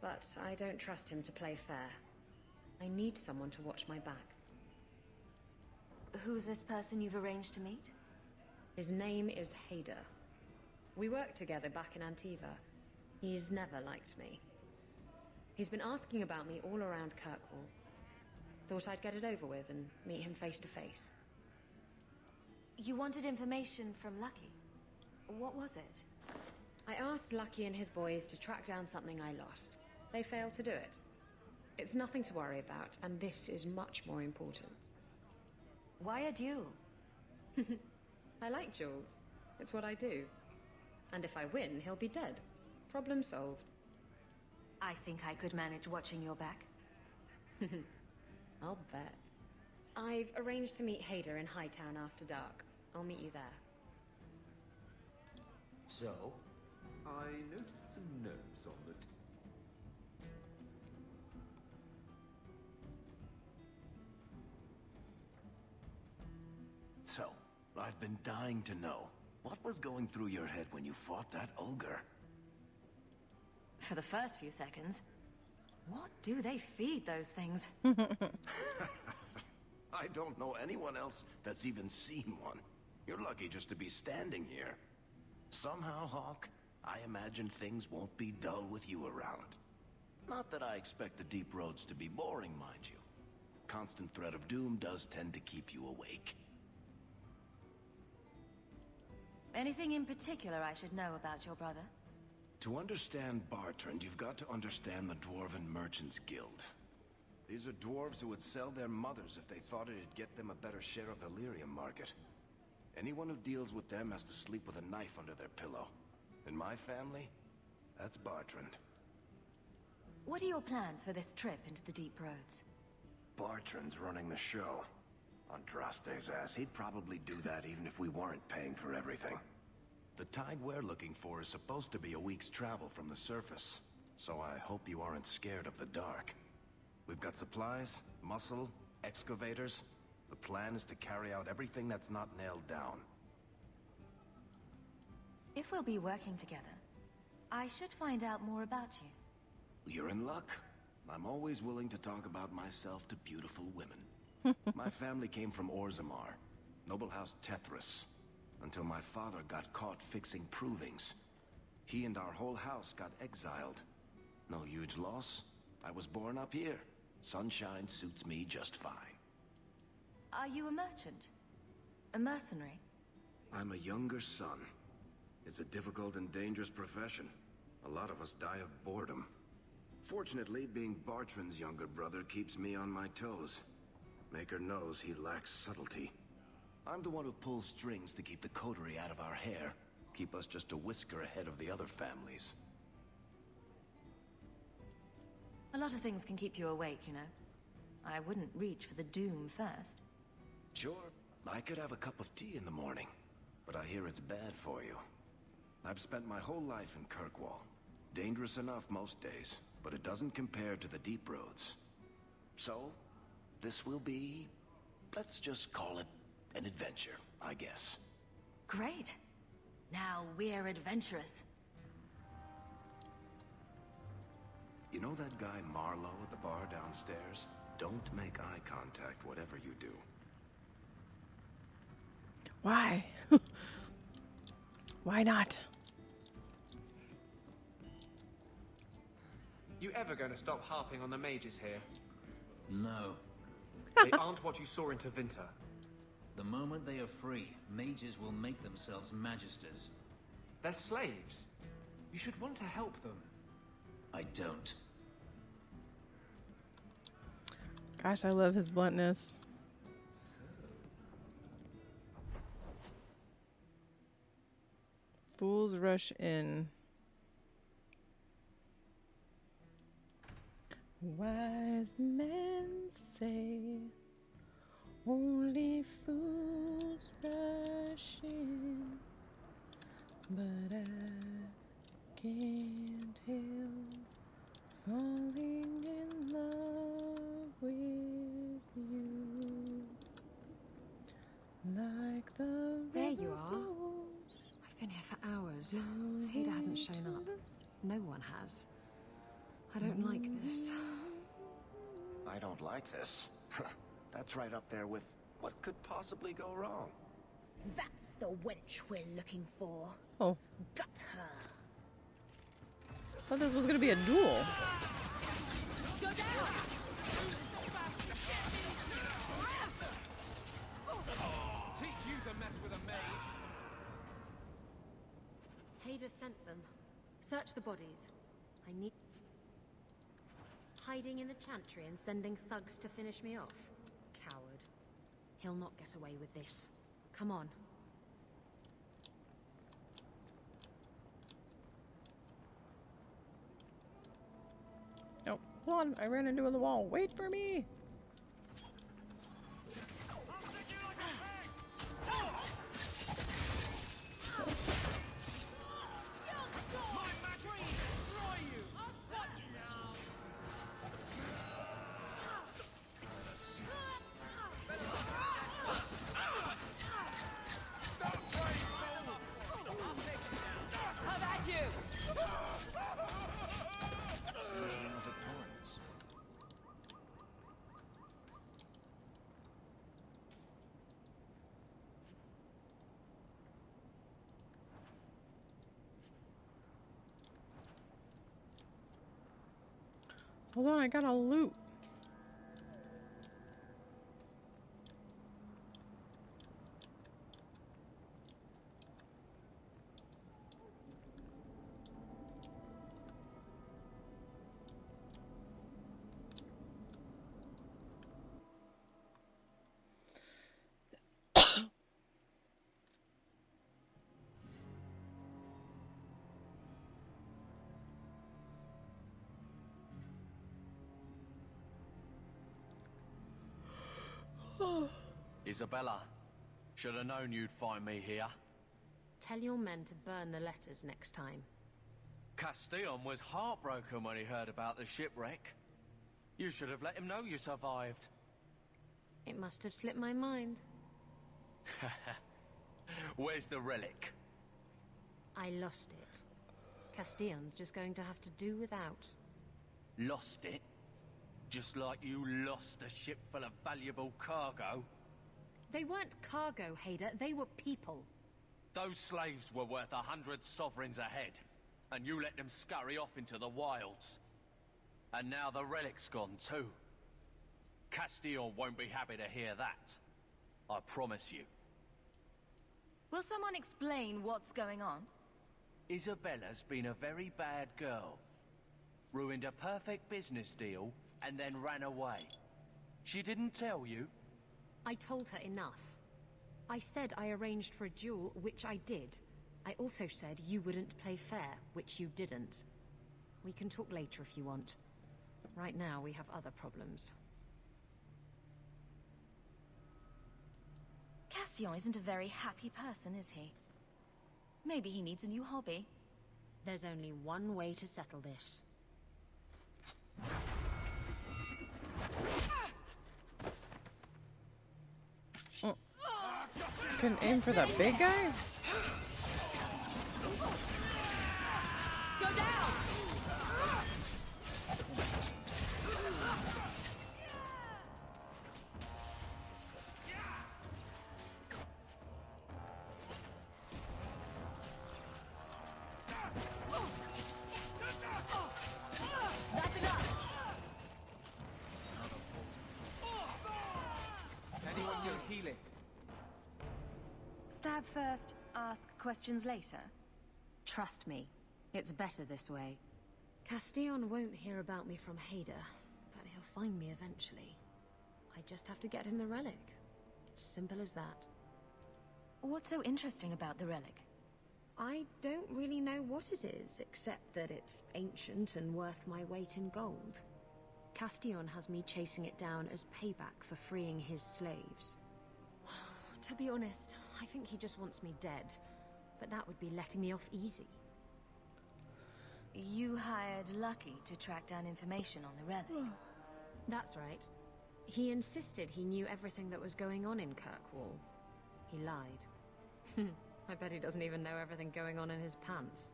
But I don't trust him to play fair. I need someone to watch my back. Who's this person you've arranged to meet? His name is Hader. We worked together back in Antiva. He's never liked me. He's been asking about me all around Kirkwall. Thought I'd get it over with and meet him face to face. You wanted information from Lucky. What was it? I asked Lucky and his boys to track down something I lost. They failed to do it. It's nothing to worry about, and this is much more important. Why a duel? I like duels. It's what I do. And if I win, he'll be dead. Problem solved. I think I could manage watching your back. I'll bet. I've arranged to meet Hader in Hightown after dark. I'll meet you there. So, I noticed some notes on the... So, I've been dying to know. What was going through your head when you fought that ogre? For the first few seconds. What do they feed those things? I don't know anyone else that's even seen one. You're lucky just to be standing here. Somehow, Hawk, I imagine things won't be dull with you around. Not that I expect the deep roads to be boring, mind you. Constant threat of doom does tend to keep you awake. Anything in particular I should know about your brother? To understand Bartrand, you've got to understand the Dwarven Merchants Guild. These are dwarves who would sell their mothers if they thought it'd get them a better share of the lyrium market. Anyone who deals with them has to sleep with a knife under their pillow. In my family, that's Bartrand. What are your plans for this trip into the deep roads? Bartrand's running the show. Andraste's ass, he'd probably do that even if we weren't paying for everything. The tide we're looking for is supposed to be a week's travel from the surface, so I hope you aren't scared of the dark. We've got supplies, muscle, excavators. The plan is to carry out everything that's not nailed down. If we'll be working together, I should find out more about you. You're in luck. I'm always willing to talk about myself to beautiful women. My family came from Orzammar, noble house Tethras, until my father got caught fixing provings. He and our whole house got exiled. No huge loss. I was born up here. Sunshine suits me just fine. Are you a merchant? A mercenary? I'm a younger son. It's a difficult and dangerous profession. A lot of us die of boredom. Fortunately, being Bartrand's younger brother keeps me on my toes. Maker knows he lacks subtlety. I'm the one who pulls strings to keep the coterie out of our hair. Keep us just a whisker ahead of the other families. A lot of things can keep you awake, you know. I wouldn't reach for the doom first. Sure, I could have a cup of tea in the morning, but I hear it's bad for you. I've spent my whole life in Kirkwall. Dangerous enough most days, but it doesn't compare to the deep roads. So, this will be, let's just call it an adventure, I guess. Great. Now we're adventurous. You know that guy Marlowe at the bar downstairs? Don't make eye contact, whatever you do. Why? Why not? You ever going to stop harping on the mages here? No. They aren't what you saw in Tevinter. The moment they are free, mages will make themselves magisters. They're slaves. You should want to help them. I don't. Gosh, I love his bluntness. Fools rush in. Wise men say only fools rush in, but I can't help falling in love with you. Like the There you river are. flows. I've been here for hours. Hader hasn't shown up. No one has. I don't like this. I don't like this. That's right up there with what could possibly go wrong. That's the wench we're looking for. Oh. Gut her. I thought this was gonna be a duel. Go down! Teach you to mess with a mage. Hader sent them. Search the bodies. I need... Hiding in the chantry and sending thugs to finish me off? Coward. He'll not get away with this. Come on. Nope. Hold on, I ran into the wall. Wait for me! Hold on, I got a loot. Isabella, should have known you'd find me here. Tell your men to burn the letters next time. Castillon was heartbroken when he heard about the shipwreck. You should have let him know you survived. It must have slipped my mind. Where's the relic? I lost it. Castillon's just going to have to do without. Lost it? Just like you lost a ship full of valuable cargo? They weren't cargo, Hader. They were people. Those slaves were worth 100 sovereigns a head, and you let them scurry off into the wilds. And now the relic's gone too. Castillon won't be happy to hear that. I promise you. Will someone explain what's going on? Isabella's been a very bad girl. Ruined a perfect business deal, and then ran away. She didn't tell you? I told her enough. I said I arranged for a duel, which I did. I also said you wouldn't play fair, which you didn't. We can talk later if you want. Right now, we have other problems. Castillon isn't a very happy person, is he? Maybe he needs a new hobby. There's only one way to settle this. Couldn't aim for that big guy? Go down! That's healing. Stab first, ask questions later. Trust me, it's better this way. Castillon won't hear about me from Hader, but he'll find me eventually. I just have to get him the relic. It's simple as that. What's so interesting about the relic? I don't really know what it is, except that it's ancient and worth my weight in gold. Castillon has me chasing it down as payback for freeing his slaves. To be honest, I think he just wants me dead, but that would be letting me off easy. You hired Lucky to track down information on the relic. That's right. He insisted he knew everything that was going on in Kirkwall. He lied. I bet he doesn't even know everything going on in his pants.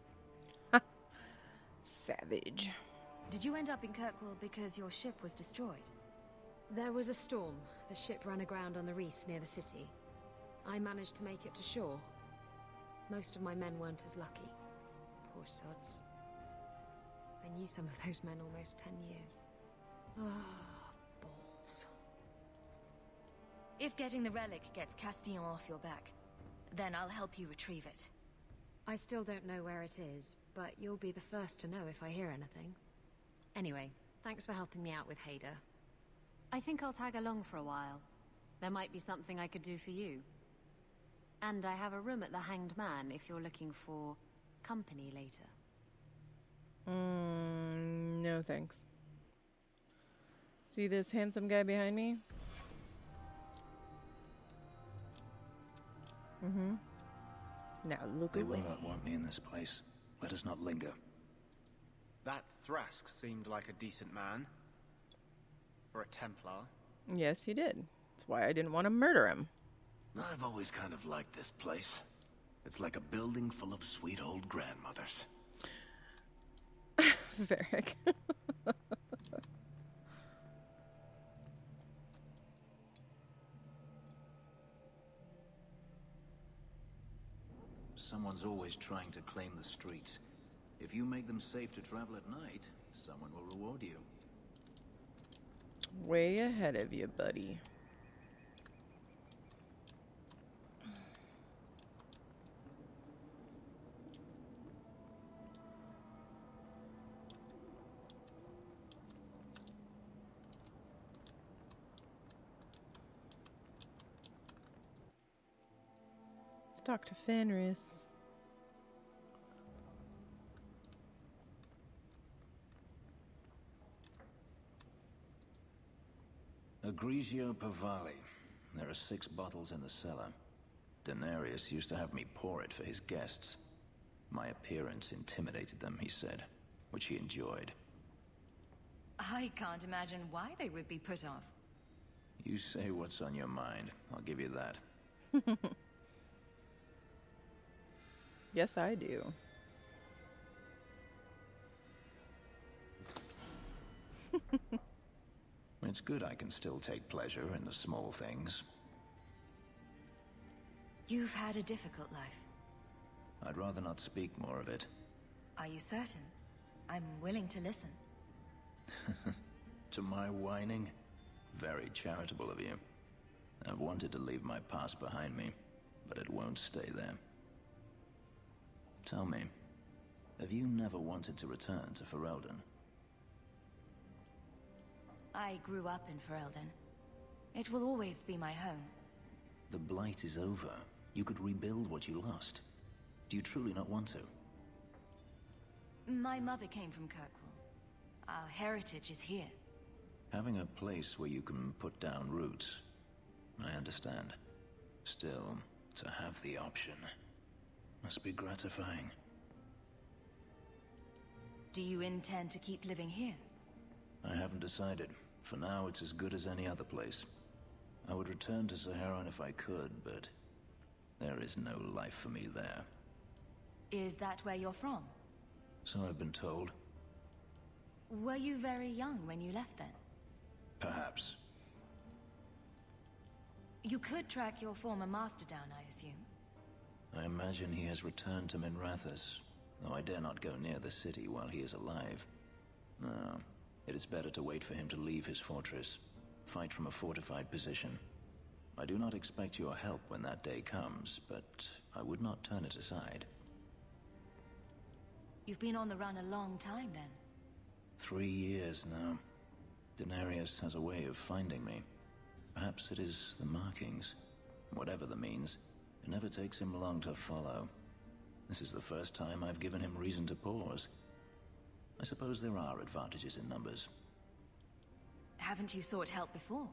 Savage. Did you end up in Kirkwall because your ship was destroyed? There was a storm. The ship ran aground on the reefs near the city. I managed to make it to shore. Most of my men weren't as lucky. Poor sods. I knew some of those men almost 10 years. Ah, balls. If getting the relic gets Castillon off your back, then I'll help you retrieve it. I still don't know where it is, but you'll be the first to know if I hear anything. Anyway, thanks for helping me out with Hader. I think I'll tag along for a while. There might be something I could do for you. And I have a room at the Hanged Man if you're looking for company later. No thanks. See this handsome guy behind me? Mm-hmm. Now look They away. will not want me in this place. Let us not linger. That Thrask seemed like a decent man. For a Templar. Yes, he did. That's why I didn't want to murder him. I've always kind of liked this place. It's like a building full of sweet old grandmothers. Varric. Someone's always trying to claim the streets. If you make them safe to travel at night, someone will reward you. Way ahead of you, buddy. Let's talk to Fenris. Grigio Pavali. There are 6 bottles in the cellar. Daenerys used to have me pour it for his guests. My appearance intimidated them, he said, which he enjoyed. I can't imagine why they would be put off. You say what's on your mind. I'll give you that. Yes, I do. It's good I can still take pleasure in the small things. You've had a difficult life. I'd rather not speak more of it. Are you certain? I'm willing to listen. To my whining? Very charitable of you. I've wanted to leave my past behind me, but it won't stay there. Tell me, have you never wanted to return to Ferelden? I grew up in Ferelden. It will always be my home. The Blight is over. You could rebuild what you lost. Do you truly not want to? My mother came from Kirkwall. Our heritage is here. Having a place where you can put down roots, I understand. Still, to have the option must be gratifying. Do you intend to keep living here? I haven't decided. For now, it's as good as any other place. I would return to Saharan if I could, but there is no life for me there. Is that where you're from? So I've been told. Were you very young when you left then? Perhaps. You could track your former master down, I assume. I imagine he has returned to Minrathous, though I dare not go near the city while he is alive. No, it is better to wait for him to leave his fortress, fight from a fortified position. I do not expect your help when that day comes, but I would not turn it aside. You've been on the run a long time, then. 3 years now. Denarius has a way of finding me. Perhaps it is the markings. Whatever the means, it never takes him long to follow. This is the first time I've given him reason to pause. I suppose there are advantages in numbers. Haven't you sought help before?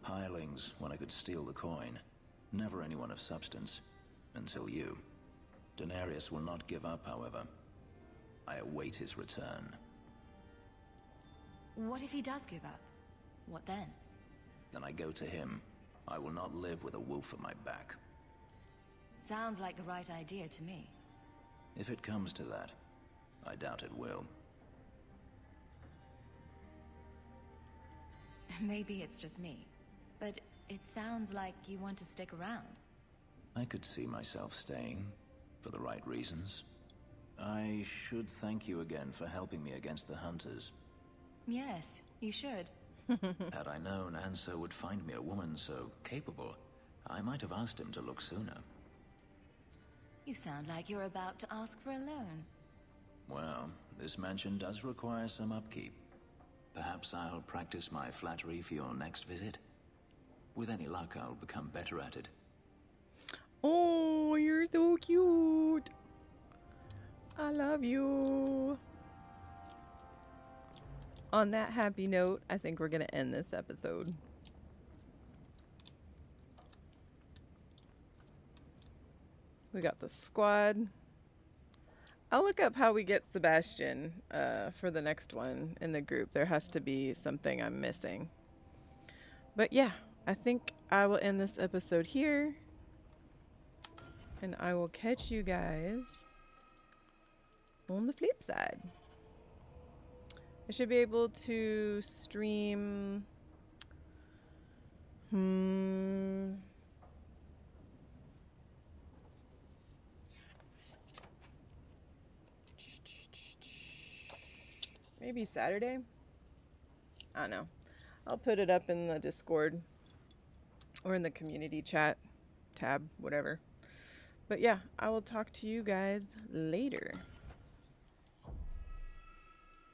Hirelings, when I could steal the coin. Never anyone of substance. Until you. Denarius will not give up, however. I await his return. What if he does give up? What then? Then I go to him. I will not live with a wolf at my back. Sounds like the right idea to me. If it comes to that, I doubt it will. Maybe it's just me, but it sounds like you want to stick around. I could see myself staying, for the right reasons. I should thank you again for helping me against the hunters. Yes, you should. Had I known Ansel would find me a woman so capable, I might have asked him to look sooner. You sound like you're about to ask for a loan. Well, this mansion does require some upkeep. Perhaps I'll practice my flattery for your next visit. With any luck, I'll become better at it. Oh, you're so cute. I love you. On that happy note, I think we're going to end this episode. We got the squad. I'll look up how we get Sebastian for the next one in the group. There has to be something I'm missing. But yeah, I think I will end this episode here. And I will catch you guys on the flip side. I should be able to stream... Maybe Saturday? I don't know. I'll put it up in the Discord or in the community chat tab, whatever. But yeah, I will talk to you guys later.